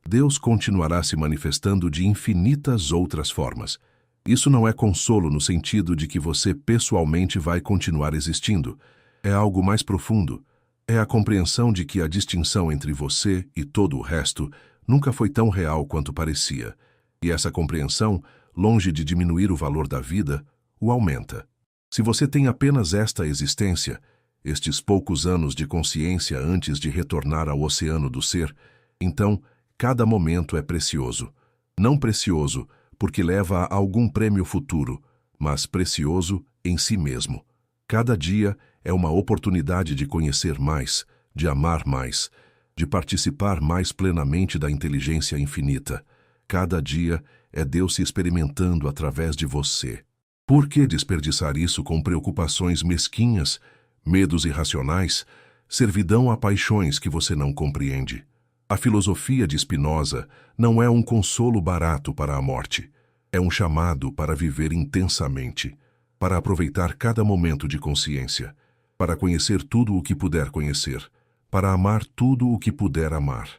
Deus continuará se manifestando de infinitas outras formas. Isso não é consolo no sentido de que você pessoalmente vai continuar existindo. É algo mais profundo. É a compreensão de que a distinção entre você e todo o resto nunca foi tão real quanto parecia. E essa compreensão, longe de diminuir o valor da vida, o aumenta. Se você tem apenas esta existência, estes poucos anos de consciência antes de retornar ao oceano do ser, então cada momento é precioso. Não precioso porque leva a algum prêmio futuro, mas precioso em si mesmo. Cada dia é uma oportunidade de conhecer mais, de amar mais, de participar mais plenamente da inteligência infinita. Cada dia é Deus se experimentando através de você. Por que desperdiçar isso com preocupações mesquinhas, medos irracionais, servidão a paixões que você não compreende? A filosofia de Spinoza não é um consolo barato para a morte. É um chamado para viver intensamente, para aproveitar cada momento de consciência, para conhecer tudo o que puder conhecer, para amar tudo o que puder amar.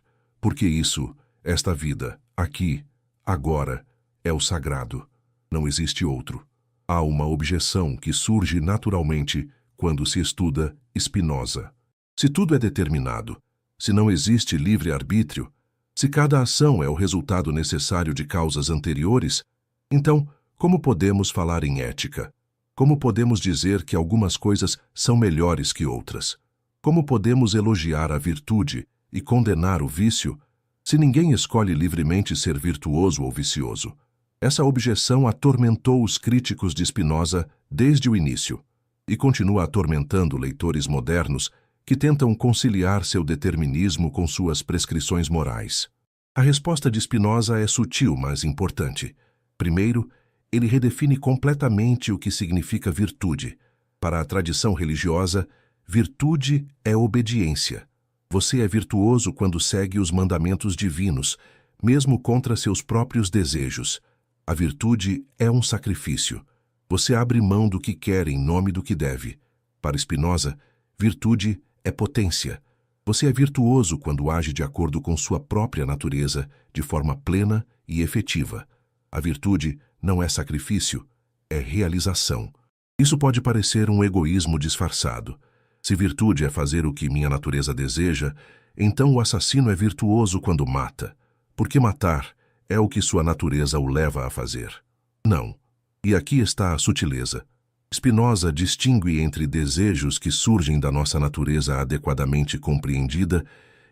Porque isso, esta vida, aqui, agora, é o sagrado. Não existe outro. Há uma objeção que surge naturalmente quando se estuda Spinoza. Se tudo é determinado, se não existe livre-arbítrio, se cada ação é o resultado necessário de causas anteriores, então, como podemos falar em ética? Como podemos dizer que algumas coisas são melhores que outras? Como podemos elogiar a virtude e condenar o vício, se ninguém escolhe livremente ser virtuoso ou vicioso? Essa objeção atormentou os críticos de Spinoza desde o início e continua atormentando leitores modernos que tentam conciliar seu determinismo com suas prescrições morais. A resposta de Spinoza é sutil, mas importante. Primeiro, ele redefine completamente o que significa virtude. Para a tradição religiosa, virtude é obediência. Você é virtuoso quando segue os mandamentos divinos, mesmo contra seus próprios desejos. A virtude é um sacrifício. Você abre mão do que quer em nome do que deve. Para Spinoza, virtude é potência. Você é virtuoso quando age de acordo com sua própria natureza, de forma plena e efetiva. A virtude não é sacrifício, é realização. Isso pode parecer um egoísmo disfarçado. Se virtude é fazer o que minha natureza deseja, então o assassino é virtuoso quando mata, porque matar é o que sua natureza o leva a fazer. Não. E aqui está a sutileza. Spinoza distingue entre desejos que surgem da nossa natureza adequadamente compreendida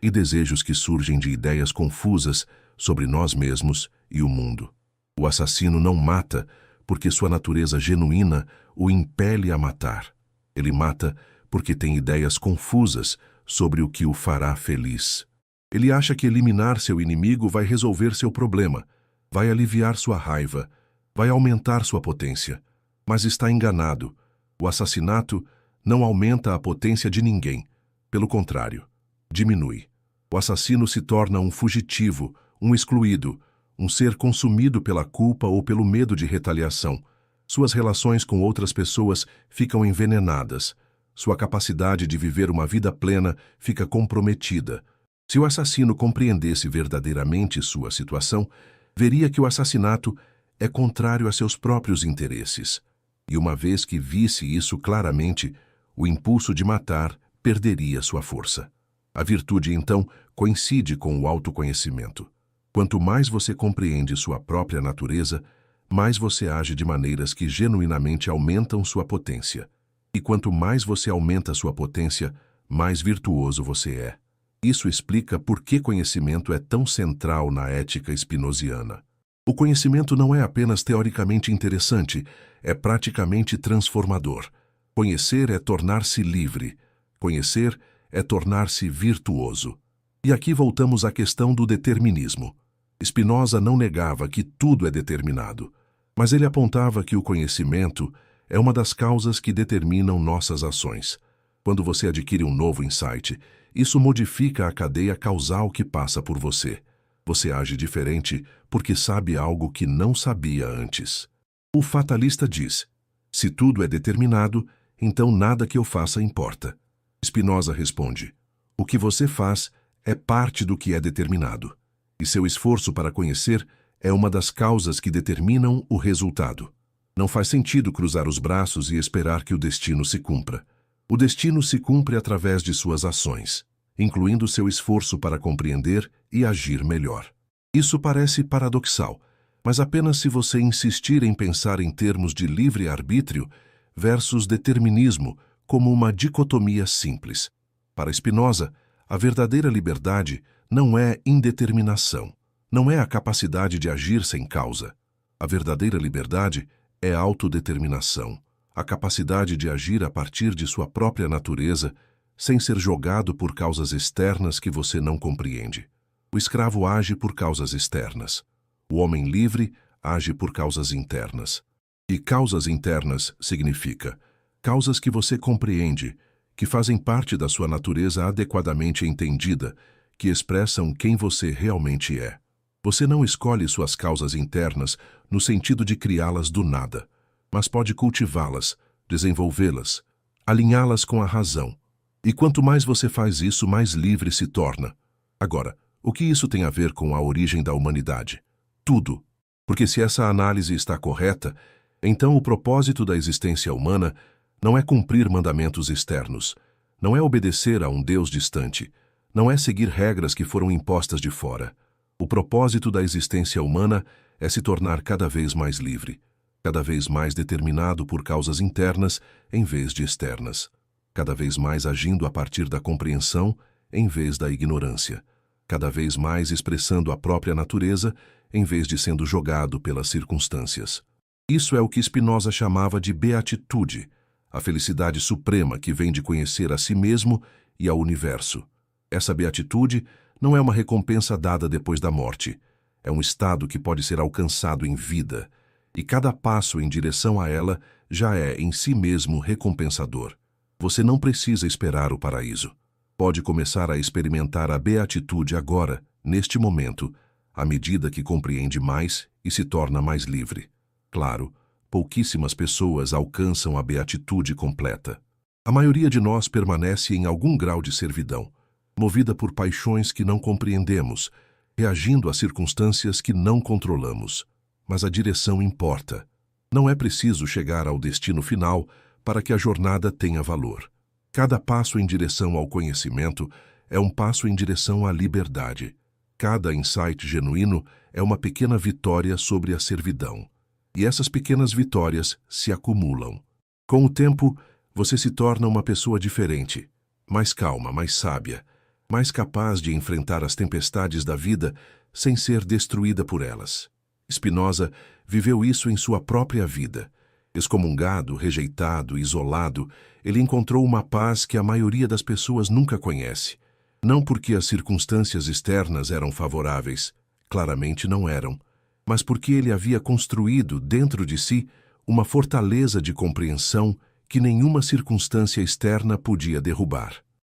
e desejos que surgem de ideias confusas sobre nós mesmos e o mundo. O assassino não mata porque sua natureza genuína o impele a matar. Ele mata porque tem ideias confusas sobre o que o fará feliz. Ele acha que eliminar seu inimigo vai resolver seu problema, vai aliviar sua raiva, vai aumentar sua potência. Mas está enganado. O assassinato não aumenta a potência de ninguém. Pelo contrário, diminui. O assassino se torna um fugitivo, um excluído, um ser consumido pela culpa ou pelo medo de retaliação. Suas relações com outras pessoas ficam envenenadas. Sua capacidade de viver uma vida plena fica comprometida. Se o assassino compreendesse verdadeiramente sua situação, veria que o assassinato é contrário a seus próprios interesses. E uma vez que visse isso claramente, o impulso de matar perderia sua força. A virtude, então, coincide com o autoconhecimento. Quanto mais você compreende sua própria natureza, mais você age de maneiras que genuinamente aumentam sua potência. E quanto mais você aumenta sua potência, mais virtuoso você é. Isso explica por que conhecimento é tão central na ética spinoziana. O conhecimento não é apenas teoricamente interessante, é praticamente transformador. Conhecer é tornar-se livre. Conhecer é tornar-se virtuoso. E aqui voltamos à questão do determinismo. Spinoza não negava que tudo é determinado, mas ele apontava que o conhecimento é uma das causas que determinam nossas ações. Quando você adquire um novo insight, isso modifica a cadeia causal que passa por você. Você age diferente porque sabe algo que não sabia antes. O fatalista diz: se tudo é determinado, então nada que eu faça importa. Spinoza responde: o que você faz é parte do que é determinado, e seu esforço para conhecer é uma das causas que determinam o resultado. Não faz sentido cruzar os braços e esperar que o destino se cumpra. O destino se cumpre através de suas ações, incluindo seu esforço para compreender e agir melhor. Isso parece paradoxal, mas apenas se você insistir em pensar em termos de livre-arbítrio versus determinismo como uma dicotomia simples. Para Spinoza, a verdadeira liberdade não é indeterminação, não é a capacidade de agir sem causa. A verdadeira liberdade é autodeterminação, a capacidade de agir a partir de sua própria natureza, sem ser jogado por causas externas que você não compreende. O escravo age por causas externas. O homem livre age por causas internas. E causas internas significa causas que você compreende, que fazem parte da sua natureza adequadamente entendida, que expressam quem você realmente é. Você não escolhe suas causas internas no sentido de criá-las do nada, mas pode cultivá-las, desenvolvê-las, alinhá-las com a razão. E quanto mais você faz isso, mais livre se torna. Agora, o que isso tem a ver com a origem da humanidade? Tudo. Porque se essa análise está correta, então o propósito da existência humana não é cumprir mandamentos externos, não é obedecer a um Deus distante, não é seguir regras que foram impostas de fora. O propósito da existência humana é se tornar cada vez mais livre, cada vez mais determinado por causas internas em vez de externas, cada vez mais agindo a partir da compreensão em vez da ignorância, cada vez mais expressando a própria natureza em vez de sendo jogado pelas circunstâncias. Isso é o que Spinoza chamava de beatitude, a felicidade suprema que vem de conhecer a si mesmo e ao universo. Essa beatitude não é uma recompensa dada depois da morte, é um estado que pode ser alcançado em vida, e cada passo em direção a ela já é em si mesmo recompensador. Você não precisa esperar o paraíso. Pode começar a experimentar a beatitude agora, neste momento, à medida que compreende mais e se torna mais livre. Claro, pouquíssimas pessoas alcançam a beatitude completa. A maioria de nós permanece em algum grau de servidão, movida por paixões que não compreendemos, reagindo a circunstâncias que não controlamos. Mas a direção importa. Não é preciso chegar ao destino final para que a jornada tenha valor. Cada passo em direção ao conhecimento é um passo em direção à liberdade. Cada insight genuíno é uma pequena vitória sobre a servidão. E essas pequenas vitórias se acumulam. Com o tempo, você se torna uma pessoa diferente, mais calma, mais sábia, mais capaz de enfrentar as tempestades da vida sem ser destruída por elas. Spinoza viveu isso em sua própria vida. Excomungado, rejeitado, isolado, ele encontrou uma paz que a maioria das pessoas nunca conhece. Não porque as circunstâncias externas eram favoráveis, claramente não eram, mas porque ele havia construído dentro de si uma fortaleza de compreensão que nenhuma circunstância externa podia derrubar.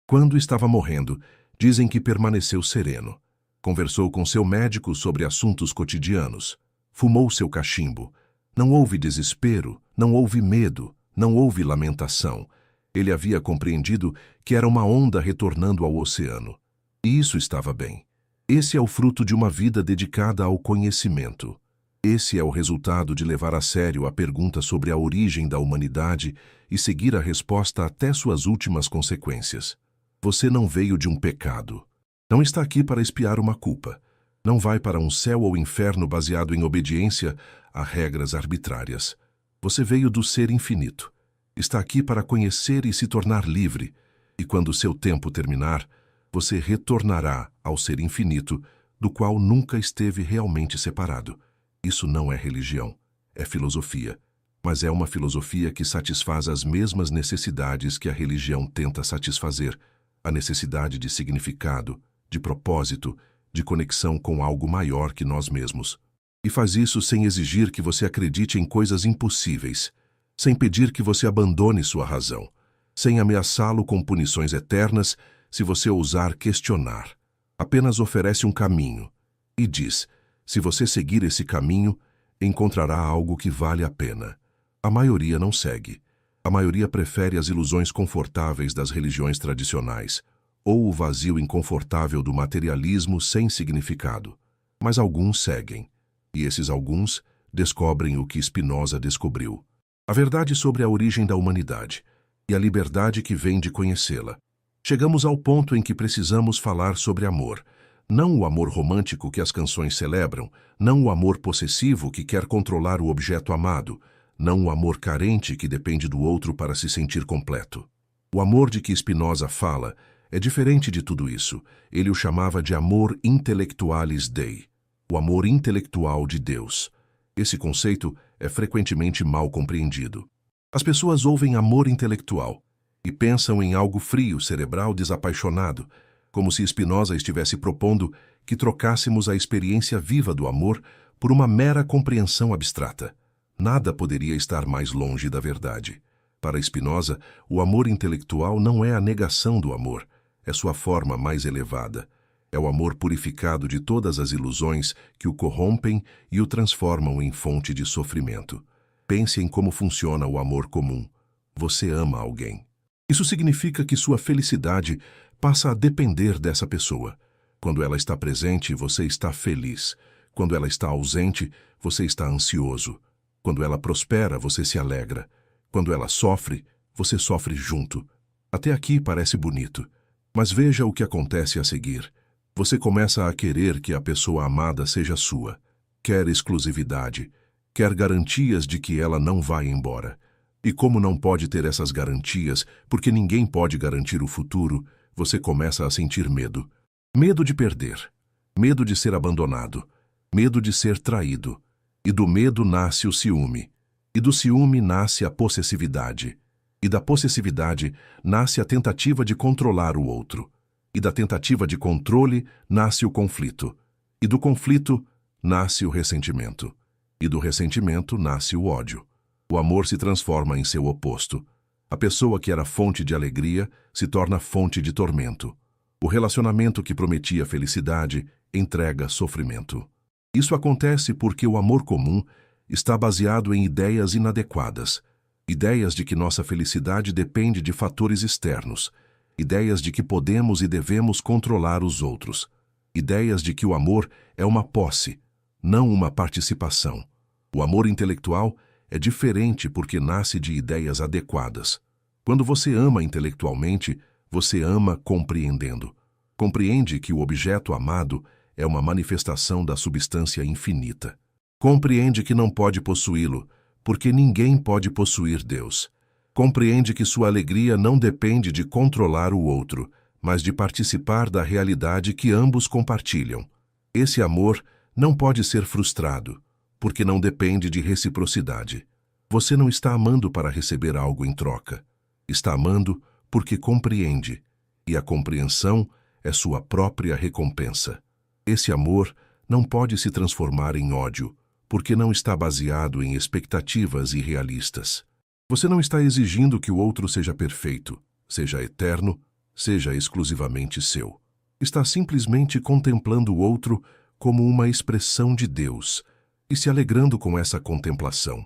Quando estava morrendo, dizem que permaneceu sereno. Conversou com seu médico sobre assuntos cotidianos. Fumou seu cachimbo. Não houve desespero, não houve medo, não houve lamentação. Ele havia compreendido que era uma onda retornando ao oceano. E isso estava bem. Esse é o fruto de uma vida dedicada ao conhecimento. Esse é o resultado de levar a sério a pergunta sobre a origem da humanidade e seguir a resposta até suas últimas consequências. Você não veio de um pecado. Não está aqui para expiar uma culpa. Não vai para um céu ou inferno baseado em obediência a regras arbitrárias. Você veio do ser infinito. Está aqui para conhecer e se tornar livre. E quando seu tempo terminar, você retornará ao ser infinito, do qual nunca esteve realmente separado. Isso não é religião, é filosofia. Mas é uma filosofia que satisfaz as mesmas necessidades que a religião tenta satisfazer. A necessidade de significado, de propósito, de conexão com algo maior que nós mesmos. E faz isso sem exigir que você acredite em coisas impossíveis, sem pedir que você abandone sua razão, sem ameaçá-lo com punições eternas se você ousar questionar. Apenas oferece um caminho e diz: se você seguir esse caminho, encontrará algo que vale a pena. A maioria não segue. A maioria prefere as ilusões confortáveis das religiões tradicionais, ou o vazio inconfortável do materialismo sem significado. Mas alguns seguem, e esses alguns descobrem o que Spinoza descobriu: a verdade sobre a origem da humanidade e a liberdade que vem de conhecê-la. Chegamos ao ponto em que precisamos falar sobre amor, não o amor romântico que as canções celebram, não o amor possessivo que quer controlar o objeto amado, não o amor carente que depende do outro para se sentir completo. O amor de que Spinoza fala é diferente de tudo isso. Ele o chamava de amor intellectualis Dei, o amor intelectual de Deus. Esse conceito é frequentemente mal compreendido. As pessoas ouvem amor intelectual e pensam em algo frio, cerebral, desapaixonado, como se Spinoza estivesse propondo que trocássemos a experiência viva do amor por uma mera compreensão abstrata. Nada poderia estar mais longe da verdade. Para Spinoza, o amor intelectual não é a negação do amor, é sua forma mais elevada. É o amor purificado de todas as ilusões que o corrompem e o transformam em fonte de sofrimento. Pense em como funciona o amor comum. Você ama alguém. Isso significa que sua felicidade passa a depender dessa pessoa. Quando ela está presente, você está feliz. Quando ela está ausente, você está ansioso. Quando ela prospera, você se alegra. Quando ela sofre, você sofre junto. Até aqui parece bonito. Mas veja o que acontece a seguir. Você começa a querer que a pessoa amada seja sua. Quer exclusividade. Quer garantias de que ela não vai embora. E como não pode ter essas garantias, porque ninguém pode garantir o futuro, você começa a sentir medo. Medo de perder. Medo de ser abandonado. Medo de ser traído. E do medo nasce o ciúme. E do ciúme nasce a possessividade. E da possessividade nasce a tentativa de controlar o outro. E da tentativa de controle nasce o conflito. E do conflito nasce o ressentimento. E do ressentimento nasce o ódio. O amor se transforma em seu oposto. A pessoa que era fonte de alegria se torna fonte de tormento. O relacionamento que prometia felicidade entrega sofrimento. Isso acontece porque o amor comum está baseado em ideias inadequadas. Ideias de que nossa felicidade depende de fatores externos. Ideias de que podemos e devemos controlar os outros. Ideias de que o amor é uma posse, não uma participação. O amor intelectual é diferente porque nasce de ideias adequadas. Quando você ama intelectualmente, você ama compreendendo. Compreende que o objeto amado é uma manifestação da substância infinita. Compreende que não pode possuí-lo, porque ninguém pode possuir Deus. Compreende que sua alegria não depende de controlar o outro, mas de participar da realidade que ambos compartilham. Esse amor não pode ser frustrado, porque não depende de reciprocidade. Você não está amando para receber algo em troca. Está amando porque compreende, e a compreensão é sua própria recompensa. Esse amor não pode se transformar em ódio, porque não está baseado em expectativas irrealistas. Você não está exigindo que o outro seja perfeito, seja eterno, seja exclusivamente seu. Está simplesmente contemplando o outro como uma expressão de Deus e se alegrando com essa contemplação.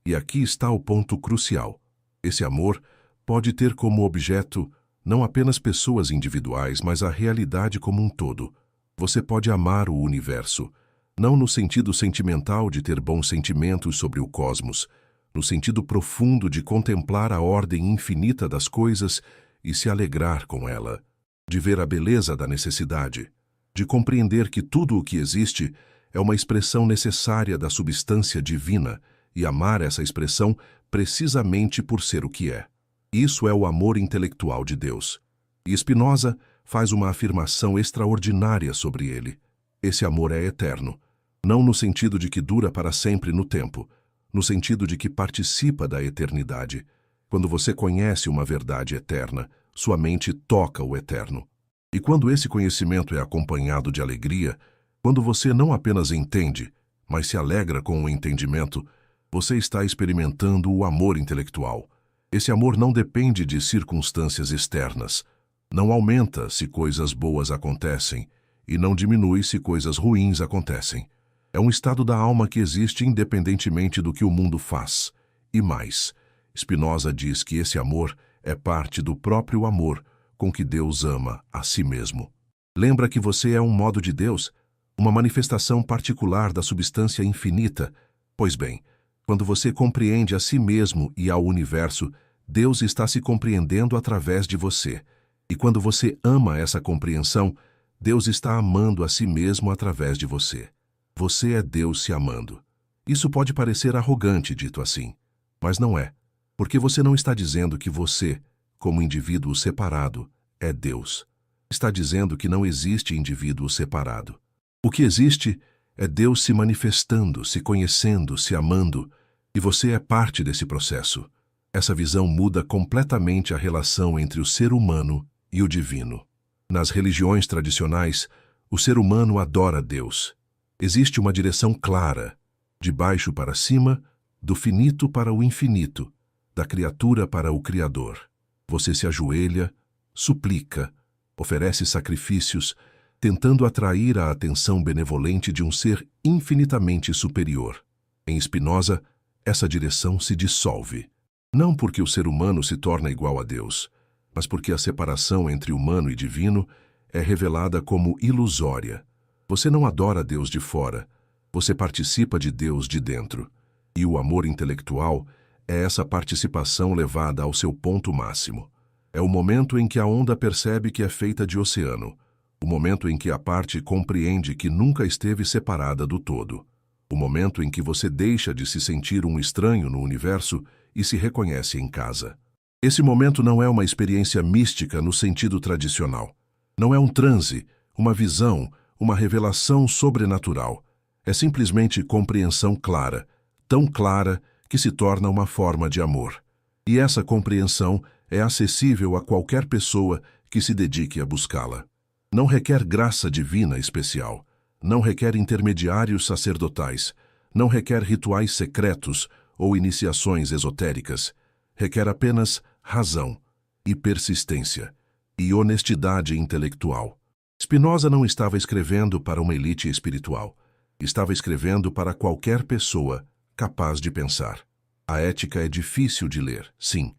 E aqui está o ponto crucial. Esse amor pode ter como objeto não apenas pessoas individuais, mas a realidade como um todo. Você pode amar o universo, não no sentido sentimental de ter bons sentimentos sobre o cosmos, no sentido profundo de contemplar a ordem infinita das coisas e se alegrar com ela, de ver a beleza da necessidade, de compreender que tudo o que existe é uma expressão necessária da substância divina e amar essa expressão precisamente por ser o que é. Isso é o amor intelectual de Deus. E Spinoza faz uma afirmação extraordinária sobre ele. Esse amor é eterno, não no sentido de que dura para sempre no tempo, no sentido de que participa da eternidade. Quando você conhece uma verdade eterna, sua mente toca o eterno. E quando esse conhecimento é acompanhado de alegria, quando você não apenas entende, mas se alegra com o entendimento, você está experimentando o amor intelectual. Esse amor não depende de circunstâncias externas, não aumenta se coisas boas acontecem e não diminui se coisas ruins acontecem. É um estado da alma que existe independentemente do que o mundo faz. E mais, Spinoza diz que esse amor é parte do próprio amor com que Deus ama a si mesmo. Lembra que você é um modo de Deus, uma manifestação particular da substância infinita? Pois bem, quando você compreende a si mesmo e ao universo, Deus está se compreendendo através de você. E quando você ama essa compreensão, Deus está amando a si mesmo através de você. Você é Deus se amando. Isso pode parecer arrogante, dito assim, mas não é, porque você não está dizendo que você, como indivíduo separado, é Deus. Está dizendo que não existe indivíduo separado. O que existe é Deus se manifestando, se conhecendo, se amando, e você é parte desse processo. Essa visão muda completamente a relação entre o ser humano e o divino. Nas religiões tradicionais, o ser humano adora Deus. Existe uma direção clara, de baixo para cima, do finito para o infinito, da criatura para o Criador. Você se ajoelha, suplica, oferece sacrifícios, tentando atrair a atenção benevolente de um ser infinitamente superior. Em Spinoza, essa direção se dissolve. Não porque o ser humano se torna igual a Deus, mas porque a separação entre humano e divino é revelada como ilusória. Você não adora Deus de fora, você participa de Deus de dentro. E o amor intelectual é essa participação levada ao seu ponto máximo. É o momento em que a onda percebe que é feita de oceano, o momento em que a parte compreende que nunca esteve separada do todo, o momento em que você deixa de se sentir um estranho no universo e se reconhece em casa. Esse momento não é uma experiência mística no sentido tradicional. Não é um transe, uma visão, uma revelação sobrenatural. É simplesmente compreensão clara, tão clara que se torna uma forma de amor. E essa compreensão é acessível a qualquer pessoa que se dedique a buscá-la. Não requer graça divina especial, não requer intermediários sacerdotais, não requer rituais secretos ou iniciações esotéricas. Requer apenas razão e persistência e honestidade intelectual. Spinoza não estava escrevendo para uma elite espiritual. Estava escrevendo para qualquer pessoa capaz de pensar. A ética é difícil de ler, sim,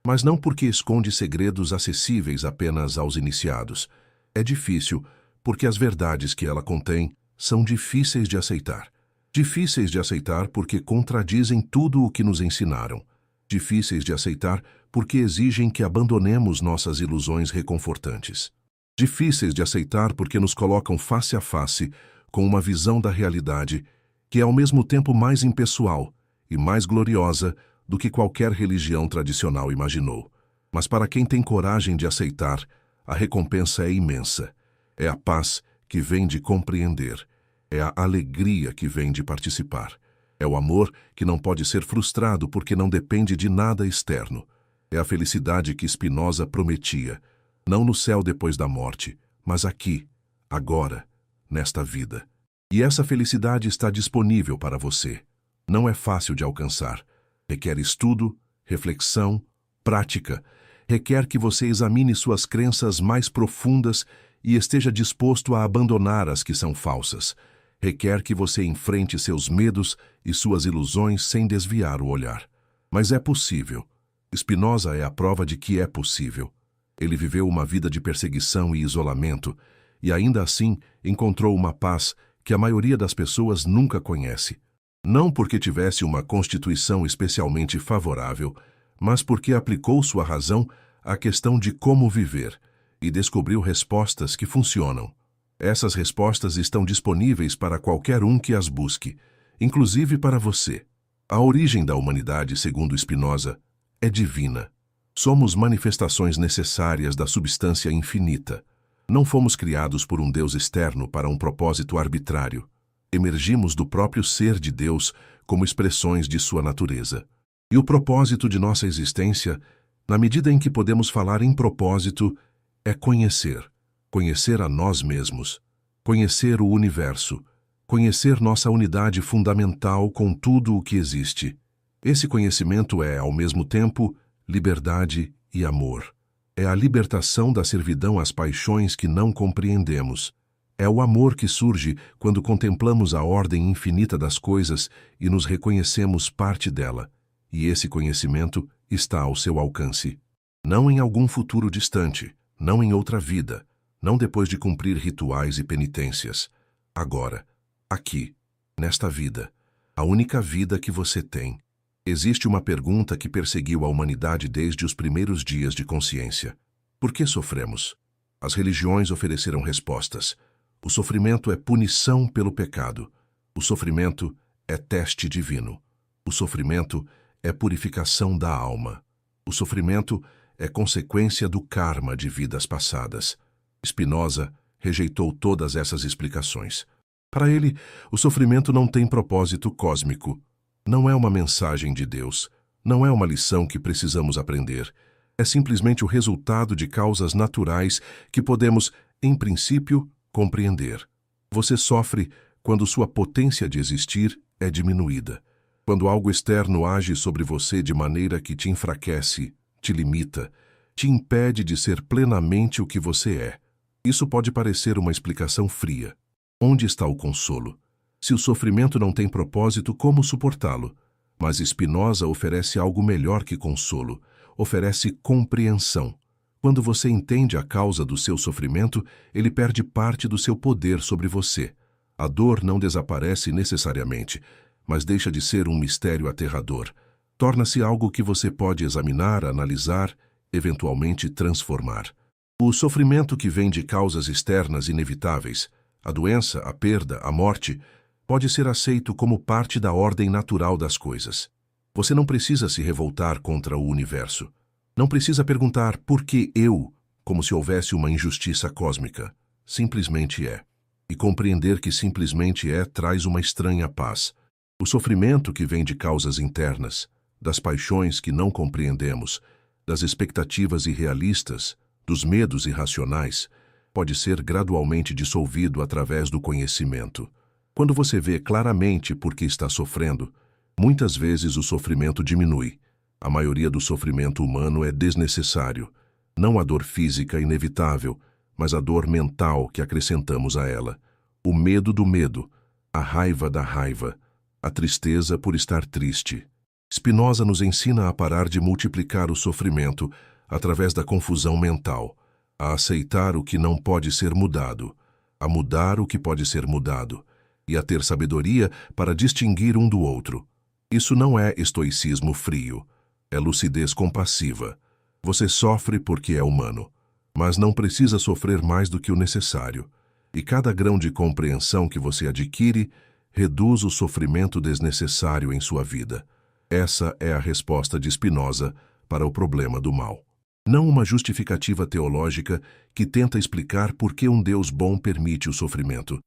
mas não porque esconde segredos acessíveis apenas aos iniciados. É difícil porque as verdades que ela contém são difíceis de aceitar. Difíceis de aceitar porque contradizem tudo o que nos ensinaram. Difíceis de aceitar porque exigem que abandonemos nossas ilusões reconfortantes. Difíceis de aceitar porque nos colocam face a face com uma visão da realidade que é ao mesmo tempo mais impessoal e mais gloriosa do que qualquer religião tradicional imaginou. Mas para quem tem coragem de aceitar, a recompensa é imensa. É a paz que vem de compreender. É a alegria que vem de participar. É o amor que não pode ser frustrado porque não depende de nada externo. É a felicidade que Spinoza prometia, não no céu depois da morte, mas aqui, agora, nesta vida. E essa felicidade está disponível para você. Não é fácil de alcançar. Requer estudo, reflexão, prática. Requer que você examine suas crenças mais profundas e esteja disposto a abandonar as que são falsas. Requer que você enfrente seus medos e suas ilusões sem desviar o olhar. Mas é possível. Spinoza é a prova de que é possível. Ele viveu uma vida de perseguição e isolamento, e ainda assim encontrou uma paz que a maioria das pessoas nunca conhece. Não porque tivesse uma constituição especialmente favorável, mas porque aplicou sua razão à questão de como viver e descobriu respostas que funcionam. Essas respostas estão disponíveis para qualquer um que as busque, inclusive para você. A origem da humanidade, segundo Spinoza, é divina. Somos manifestações necessárias da substância infinita. Não fomos criados por um Deus externo para um propósito arbitrário. Emergimos do próprio ser de Deus como expressões de sua natureza. E o propósito de nossa existência, na medida em que podemos falar em propósito, é conhecer. Conhecer a nós mesmos. Conhecer o universo. Conhecer nossa unidade fundamental com tudo o que existe. Esse conhecimento é, ao mesmo tempo, liberdade e amor. É a libertação da servidão às paixões que não compreendemos. É o amor que surge quando contemplamos a ordem infinita das coisas e nos reconhecemos parte dela. E esse conhecimento está ao seu alcance. Não em algum futuro distante, não em outra vida, não depois de cumprir rituais e penitências. Agora, aqui, nesta vida, a única vida que você tem. Existe uma pergunta que perseguiu a humanidade desde os primeiros dias de consciência. Por que sofremos? As religiões ofereceram respostas. O sofrimento é punição pelo pecado. O sofrimento é teste divino. O sofrimento é purificação da alma. O sofrimento é consequência do karma de vidas passadas. Spinoza rejeitou todas essas explicações. Para ele, o sofrimento não tem propósito cósmico. Não é uma mensagem de Deus, não é uma lição que precisamos aprender. É simplesmente o resultado de causas naturais que podemos, em princípio, compreender. Você sofre quando sua potência de existir é diminuída. Quando algo externo age sobre você de maneira que te enfraquece, te limita, te impede de ser plenamente o que você é. Isso pode parecer uma explicação fria. Onde está o consolo? Se o sofrimento não tem propósito, como suportá-lo? Mas Spinoza oferece algo melhor que consolo, oferece compreensão. Quando você entende a causa do seu sofrimento, ele perde parte do seu poder sobre você. A dor não desaparece necessariamente, mas deixa de ser um mistério aterrador. Torna-se algo que você pode examinar, analisar, eventualmente transformar. O sofrimento que vem de causas externas inevitáveis, a doença, a perda, a morte, pode ser aceito como parte da ordem natural das coisas. Você não precisa se revoltar contra o universo. Não precisa perguntar por que eu, como se houvesse uma injustiça cósmica. Simplesmente é. E compreender que simplesmente é traz uma estranha paz. O sofrimento que vem de causas internas, das paixões que não compreendemos, das expectativas irrealistas, dos medos irracionais, pode ser gradualmente dissolvido através do conhecimento. Quando você vê claramente por que está sofrendo, muitas vezes o sofrimento diminui. A maioria do sofrimento humano é desnecessário. Não a dor física inevitável, mas a dor mental que acrescentamos a ela. O medo do medo, a raiva da raiva, a tristeza por estar triste. Spinoza nos ensina a parar de multiplicar o sofrimento através da confusão mental, a aceitar o que não pode ser mudado, a mudar o que pode ser mudado, e a ter sabedoria para distinguir um do outro. Isso não é estoicismo frio, é lucidez compassiva. Você sofre porque é humano, mas não precisa sofrer mais do que o necessário. E cada grão de compreensão que você adquire reduz o sofrimento desnecessário em sua vida. Essa é a resposta de Spinoza para o problema do mal. Não uma justificativa teológica que tenta explicar por que um Deus bom permite o sofrimento.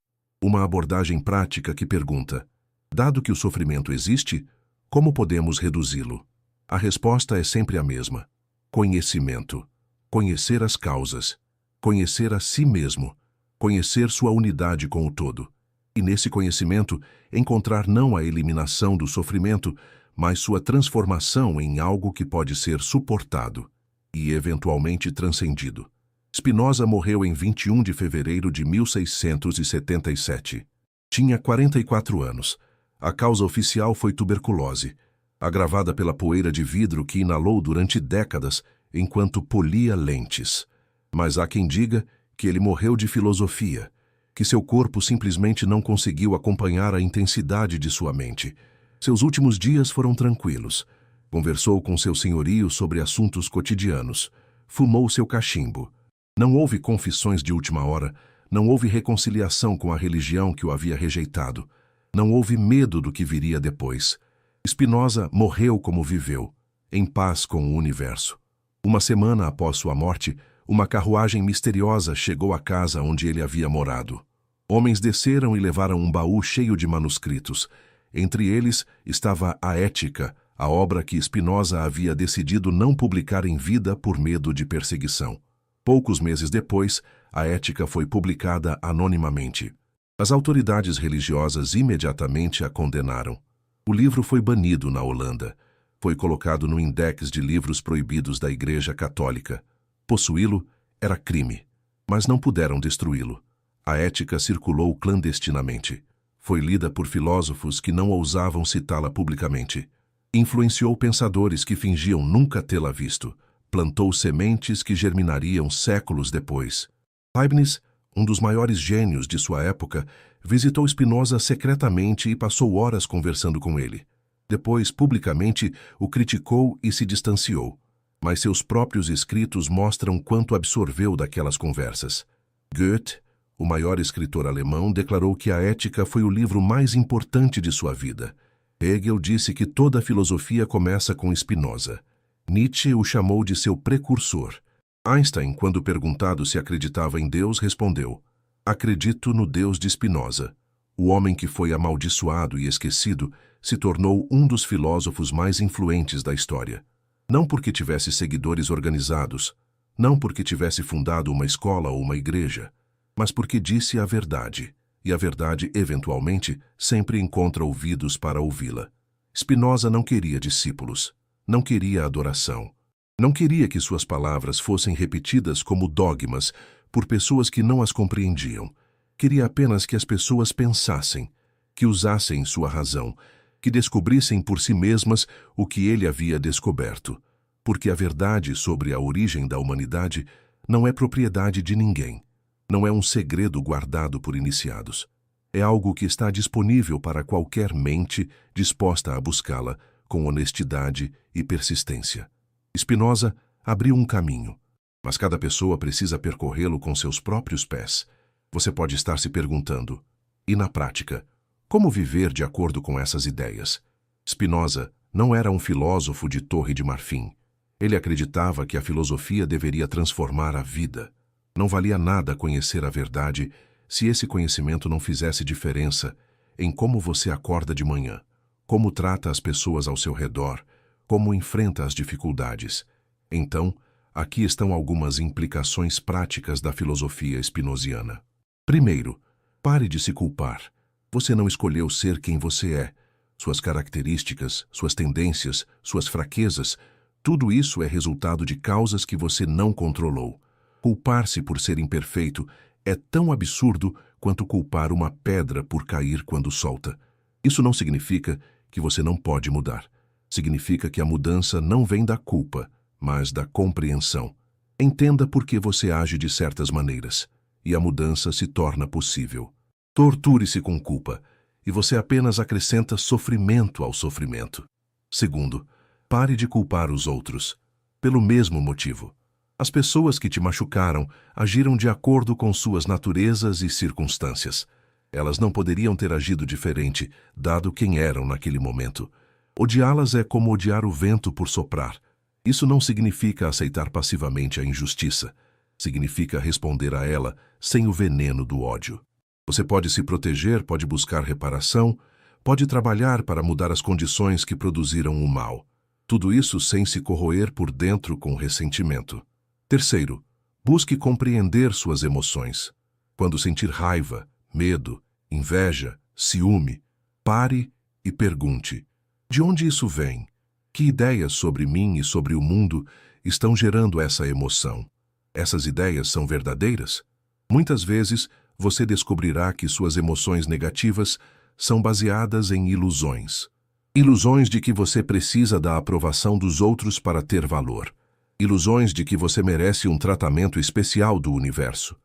Uma abordagem prática que pergunta: dado que o sofrimento existe, como podemos reduzi-lo? A resposta é sempre a mesma: conhecimento. Conhecer as causas. Conhecer a si mesmo. Conhecer sua unidade com o todo. E nesse conhecimento, encontrar não a eliminação do sofrimento, mas sua transformação em algo que pode ser suportado e eventualmente transcendido. Spinoza morreu em 21 de fevereiro de 1677. Tinha 44 anos. A causa oficial foi tuberculose, agravada pela poeira de vidro que inalou durante décadas enquanto polia lentes. Mas há quem diga que ele morreu de filosofia, que seu corpo simplesmente não conseguiu acompanhar a intensidade de sua mente. Seus últimos dias foram tranquilos. Conversou com seu senhorio sobre assuntos cotidianos. Fumou seu cachimbo. Não houve confissões de última hora. Não houve reconciliação com a religião que o havia rejeitado. Não houve medo do que viria depois. Spinoza morreu como viveu, em paz com o universo. Uma semana após sua morte, uma carruagem misteriosa chegou à casa onde ele havia morado. Homens desceram e levaram um baú cheio de manuscritos. Entre eles estava a Ética, a obra que Spinoza havia decidido não publicar em vida por medo de perseguição. Poucos meses depois, a Ética foi publicada anonimamente. As autoridades religiosas imediatamente a condenaram. O livro foi banido na Holanda. Foi colocado no index de livros proibidos da Igreja Católica. Possuí-lo era crime, mas não puderam destruí-lo. A Ética circulou clandestinamente. Foi lida por filósofos que não ousavam citá-la publicamente. Influenciou pensadores que fingiam nunca tê-la visto. Plantou sementes que germinariam séculos depois. Leibniz, um dos maiores gênios de sua época, visitou Spinoza secretamente e passou horas conversando com ele. Depois, publicamente, o criticou e se distanciou. Mas seus próprios escritos mostram quanto absorveu daquelas conversas. Goethe, o maior escritor alemão, declarou que a Ética foi o livro mais importante de sua vida. Hegel disse que toda a filosofia começa com Spinoza. Nietzsche o chamou de seu precursor. Einstein, quando perguntado se acreditava em Deus, respondeu: acredito no Deus de Spinoza. O homem que foi amaldiçoado e esquecido se tornou um dos filósofos mais influentes da história. Não porque tivesse seguidores organizados, não porque tivesse fundado uma escola ou uma igreja, mas porque disse a verdade, e a verdade, eventualmente, sempre encontra ouvidos para ouvi-la. Spinoza não queria discípulos, não queria adoração, não queria que suas palavras fossem repetidas como dogmas por pessoas que não as compreendiam. Queria apenas que as pessoas pensassem, que usassem sua razão, que descobrissem por si mesmas o que ele havia descoberto, porque a verdade sobre a origem da humanidade não é propriedade de ninguém, não é um segredo guardado por iniciados. É algo que está disponível para qualquer mente disposta a buscá-la com honestidade e persistência. Spinoza abriu um caminho, mas cada pessoa precisa percorrê-lo com seus próprios pés. Você pode estar se perguntando: e na prática, como viver de acordo com essas ideias? Spinoza não era um filósofo de Torre de Marfim. Ele acreditava que a filosofia deveria transformar a vida. Não valia nada conhecer a verdade se esse conhecimento não fizesse diferença em como você acorda de manhã, como trata as pessoas ao seu redor, como enfrenta as dificuldades. Então, aqui estão algumas implicações práticas da filosofia spinoziana. Primeiro, pare de se culpar. Você não escolheu ser quem você é. Suas características, suas tendências, suas fraquezas, tudo isso é resultado de causas que você não controlou. Culpar-se por ser imperfeito é tão absurdo quanto culpar uma pedra por cair quando solta. Isso não significa que você não pode mudar. Significa que a mudança não vem da culpa, mas da compreensão. Entenda por que você age de certas maneiras, e a mudança se torna possível. Torture-se com culpa, e você apenas acrescenta sofrimento ao sofrimento. Segundo, pare de culpar os outros, pelo mesmo motivo. As pessoas que te machucaram agiram de acordo com suas naturezas e circunstâncias. Elas não poderiam ter agido diferente, dado quem eram naquele momento. Odiá-las é como odiar o vento por soprar. Isso não significa aceitar passivamente a injustiça. Significa responder a ela sem o veneno do ódio. Você pode se proteger, pode buscar reparação, pode trabalhar para mudar as condições que produziram o mal. Tudo isso sem se corroer por dentro com ressentimento. Terceiro, busque compreender suas emoções. Quando sentir raiva, medo, inveja, ciúme, pare e pergunte: de onde isso vem? Que ideias sobre mim e sobre o mundo estão gerando essa emoção? Essas ideias são verdadeiras? Muitas vezes, você descobrirá que suas emoções negativas são baseadas em ilusões. Ilusões de que você precisa da aprovação dos outros para ter valor. Ilusões de que você merece um tratamento especial do universo.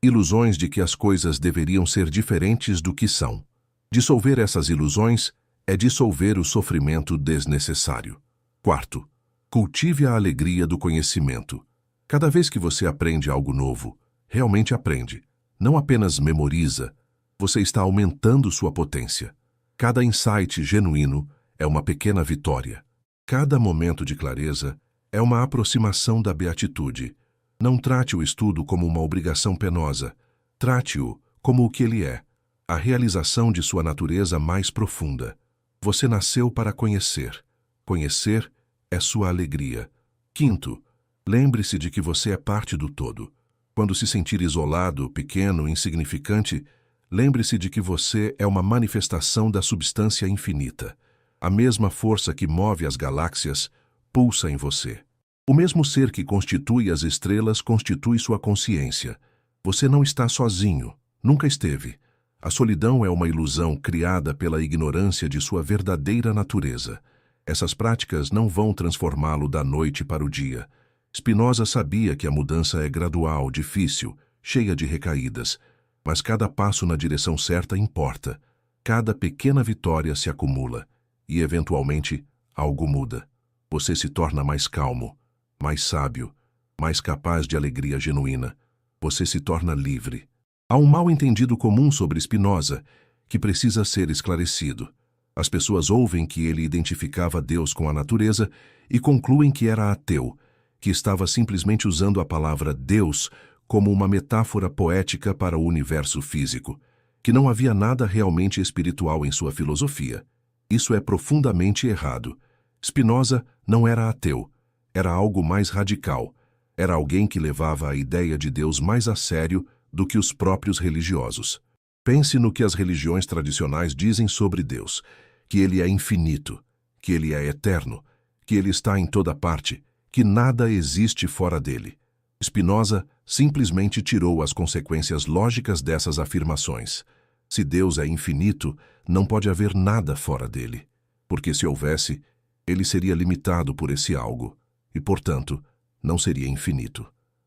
Ilusões de que as coisas deveriam ser diferentes do que são. Dissolver essas ilusões é dissolver o sofrimento desnecessário. Quarto, cultive a alegria do conhecimento. Cada vez que você aprende algo novo, realmente aprende, não apenas memoriza, você está aumentando sua potência. Cada insight genuíno é uma pequena vitória. Cada momento de clareza é uma aproximação da beatitude. Não trate o estudo como uma obrigação penosa. Trate-o como o que ele é, a realização de sua natureza mais profunda. Você nasceu para conhecer. Conhecer é sua alegria. Quinto, lembre-se de que você é parte do todo. Quando se sentir isolado, pequeno, insignificante, lembre-se de que você é uma manifestação da substância infinita. A mesma força que move as galáxias pulsa em você. O mesmo ser que constitui as estrelas constitui sua consciência. Você não está sozinho, nunca esteve. A solidão é uma ilusão criada pela ignorância de sua verdadeira natureza. Essas práticas não vão transformá-lo da noite para o dia. Spinoza sabia que a mudança é gradual, difícil, cheia de recaídas, mas cada passo na direção certa importa. Cada pequena vitória se acumula e, eventualmente, algo muda. Você se torna mais calmo, mais sábio, mais capaz de alegria genuína. Você se torna livre. Há um mal-entendido comum sobre Spinoza que precisa ser esclarecido. As pessoas ouvem que ele identificava Deus com a natureza e concluem que era ateu, que estava simplesmente usando a palavra Deus como uma metáfora poética para o universo físico, que não havia nada realmente espiritual em sua filosofia. Isso é profundamente errado. Spinoza não era ateu, era algo mais radical. Era alguém que levava a ideia de Deus mais a sério do que os próprios religiosos. Pense no que as religiões tradicionais dizem sobre Deus, que ele é infinito, que ele é eterno, que ele está em toda parte, que nada existe fora dele. Spinoza simplesmente tirou as consequências lógicas dessas afirmações. Se Deus é infinito, não pode haver nada fora dele, porque se houvesse, ele seria limitado por esse algo, e, portanto, não seria infinito.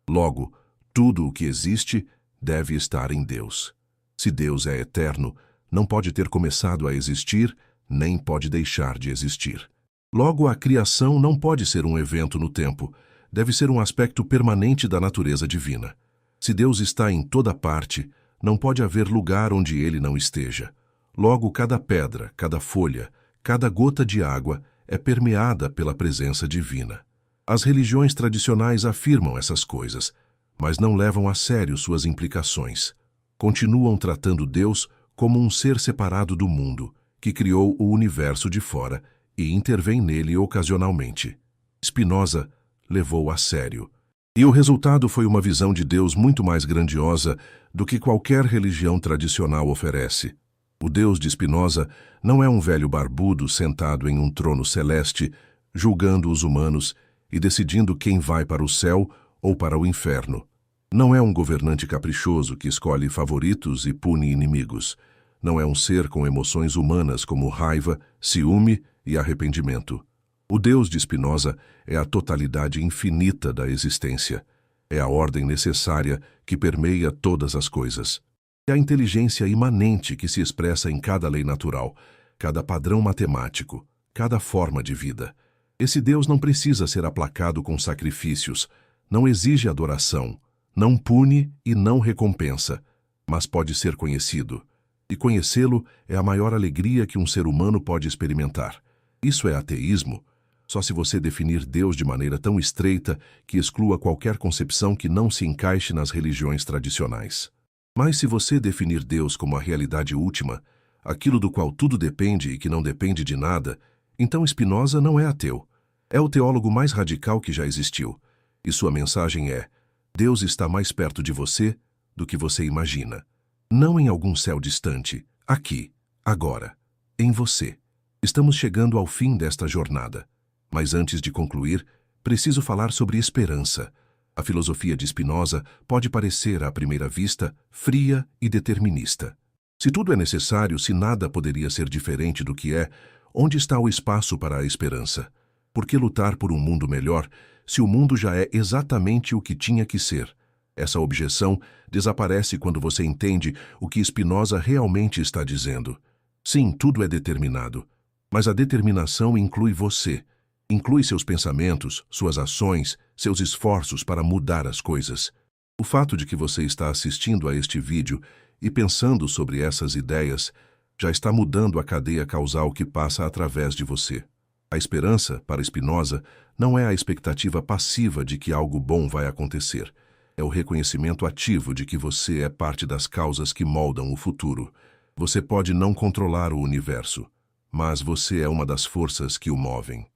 Logo, tudo o que existe deve estar em Deus. Se Deus é eterno, não pode ter começado a existir, nem pode deixar de existir. Logo, a criação não pode ser um evento no tempo, deve ser um aspecto permanente da natureza divina. Se Deus está em toda parte, não pode haver lugar onde ele não esteja. Logo, cada pedra, cada folha, cada gota de água é permeada pela presença divina. As religiões tradicionais afirmam essas coisas, mas não levam a sério suas implicações. Continuam tratando Deus como um ser separado do mundo, que criou o universo de fora e intervém nele ocasionalmente. Spinoza levou a sério. E o resultado foi uma visão de Deus muito mais grandiosa do que qualquer religião tradicional oferece. O Deus de Spinoza não é um velho barbudo sentado em um trono celeste, julgando os humanos e decidindo quem vai para o céu ou para o inferno. Não é um governante caprichoso que escolhe favoritos e pune inimigos. Não é um ser com emoções humanas como raiva, ciúme e arrependimento. O Deus de Spinoza é a totalidade infinita da existência. É a ordem necessária que permeia todas as coisas. É a inteligência imanente que se expressa em cada lei natural, cada padrão matemático, cada forma de vida. Esse Deus não precisa ser aplacado com sacrifícios, não exige adoração, não pune e não recompensa, mas pode ser conhecido. E conhecê-lo é a maior alegria que um ser humano pode experimentar. Isso é ateísmo? Só se você definir Deus de maneira tão estreita que exclua qualquer concepção que não se encaixe nas religiões tradicionais. Mas se você definir Deus como a realidade última, aquilo do qual tudo depende e que não depende de nada, então Spinoza não é ateu. É o teólogo mais radical que já existiu. E sua mensagem é: Deus está mais perto de você do que você imagina. Não em algum céu distante, aqui, agora, em você. Estamos chegando ao fim desta jornada. Mas antes de concluir, preciso falar sobre esperança. A filosofia de Spinoza pode parecer, à primeira vista, fria e determinista. Se tudo é necessário, se nada poderia ser diferente do que é, onde está o espaço para a esperança? Por que lutar por um mundo melhor, se o mundo já é exatamente o que tinha que ser? Essa objeção desaparece quando você entende o que Spinoza realmente está dizendo. Sim, tudo é determinado, mas a determinação inclui você. Inclui seus pensamentos, suas ações, seus esforços para mudar as coisas. O fato de que você está assistindo a este vídeo e pensando sobre essas ideias já está mudando a cadeia causal que passa através de você. A esperança, para Spinoza, não é a expectativa passiva de que algo bom vai acontecer. É o reconhecimento ativo de que você é parte das causas que moldam o futuro. Você pode não controlar o universo, mas você é uma das forças que o movem.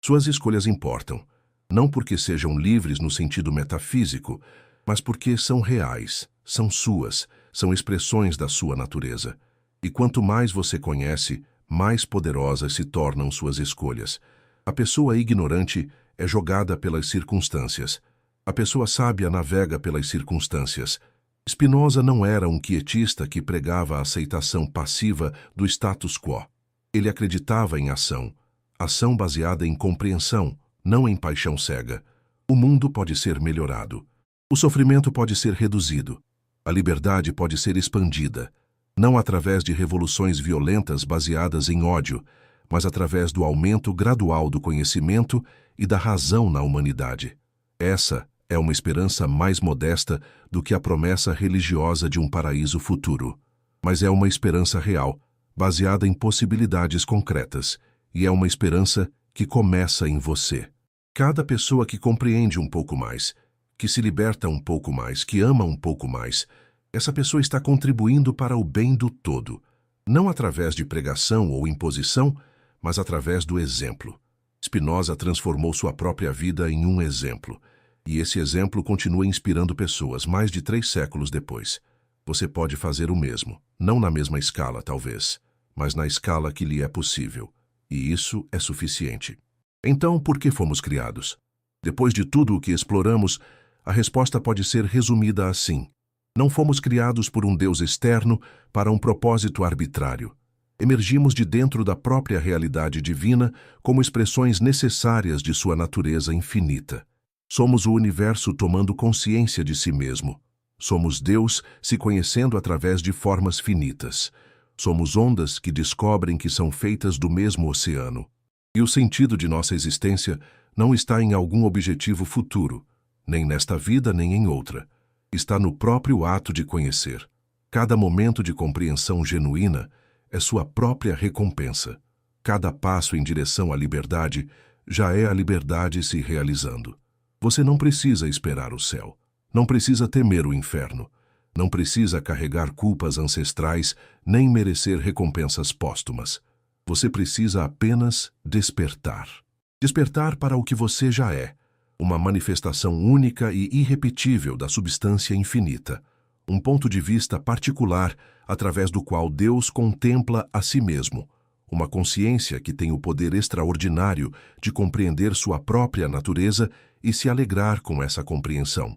Suas escolhas importam, não porque sejam livres no sentido metafísico, mas porque são reais, são suas, são expressões da sua natureza. E quanto mais você conhece, mais poderosas se tornam suas escolhas. A pessoa ignorante é jogada pelas circunstâncias. A pessoa sábia navega pelas circunstâncias. Spinoza não era um quietista que pregava a aceitação passiva do status quo. Ele acreditava em ação. Ação baseada em compreensão, não em paixão cega. O mundo pode ser melhorado. O sofrimento pode ser reduzido. A liberdade pode ser expandida, não através de revoluções violentas baseadas em ódio, mas através do aumento gradual do conhecimento e da razão na humanidade. Essa é uma esperança mais modesta do que a promessa religiosa de um paraíso futuro. Mas é uma esperança real, baseada em possibilidades concretas. E é uma esperança que começa em você. Cada pessoa que compreende um pouco mais, que se liberta um pouco mais, que ama um pouco mais, essa pessoa está contribuindo para o bem do todo, não através de pregação ou imposição, mas através do exemplo. Spinoza transformou sua própria vida em um exemplo, e esse exemplo continua inspirando pessoas mais de 3 séculos depois. Você pode fazer o mesmo, não na mesma escala, talvez, mas na escala que lhe é possível. E isso é suficiente. Então, por que fomos criados? Depois de tudo o que exploramos, a resposta pode ser resumida assim: não fomos criados por um Deus externo para um propósito arbitrário. Emergimos de dentro da própria realidade divina como expressões necessárias de sua natureza infinita. Somos o universo tomando consciência de si mesmo. Somos Deus se conhecendo através de formas finitas. Somos ondas que descobrem que são feitas do mesmo oceano. E o sentido de nossa existência não está em algum objetivo futuro, nem nesta vida nem em outra. Está no próprio ato de conhecer. Cada momento de compreensão genuína é sua própria recompensa. Cada passo em direção à liberdade já é a liberdade se realizando. Você não precisa esperar o céu. Não precisa temer o inferno. Não precisa carregar culpas ancestrais, nem merecer recompensas póstumas. Você precisa apenas despertar. Despertar para o que você já é, uma manifestação única e irrepetível da substância infinita, um ponto de vista particular através do qual Deus contempla a si mesmo, uma consciência que tem o poder extraordinário de compreender sua própria natureza e se alegrar com essa compreensão.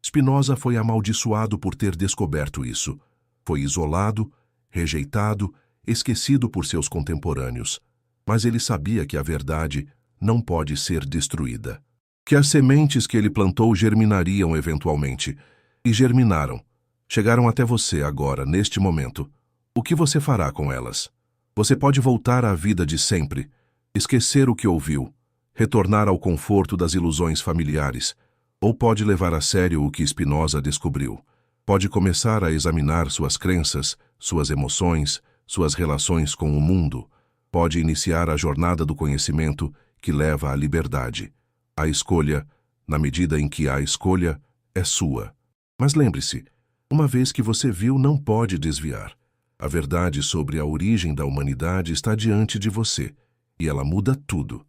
Spinoza foi amaldiçoado por ter descoberto isso. Foi isolado, rejeitado, esquecido por seus contemporâneos. Mas ele sabia que a verdade não pode ser destruída. Que as sementes que ele plantou germinariam eventualmente. E germinaram. Chegaram até você agora, neste momento. O que você fará com elas? Você pode voltar à vida de sempre, esquecer o que ouviu, retornar ao conforto das ilusões familiares, ou pode levar a sério o que Spinoza descobriu. Pode começar a examinar suas crenças, suas emoções, suas relações com o mundo. Pode iniciar a jornada do conhecimento que leva à liberdade. A escolha, na medida em que há escolha, é sua. Mas lembre-se, uma vez que você viu, não pode desviar. A verdade sobre a origem da humanidade está diante de você, e ela muda tudo.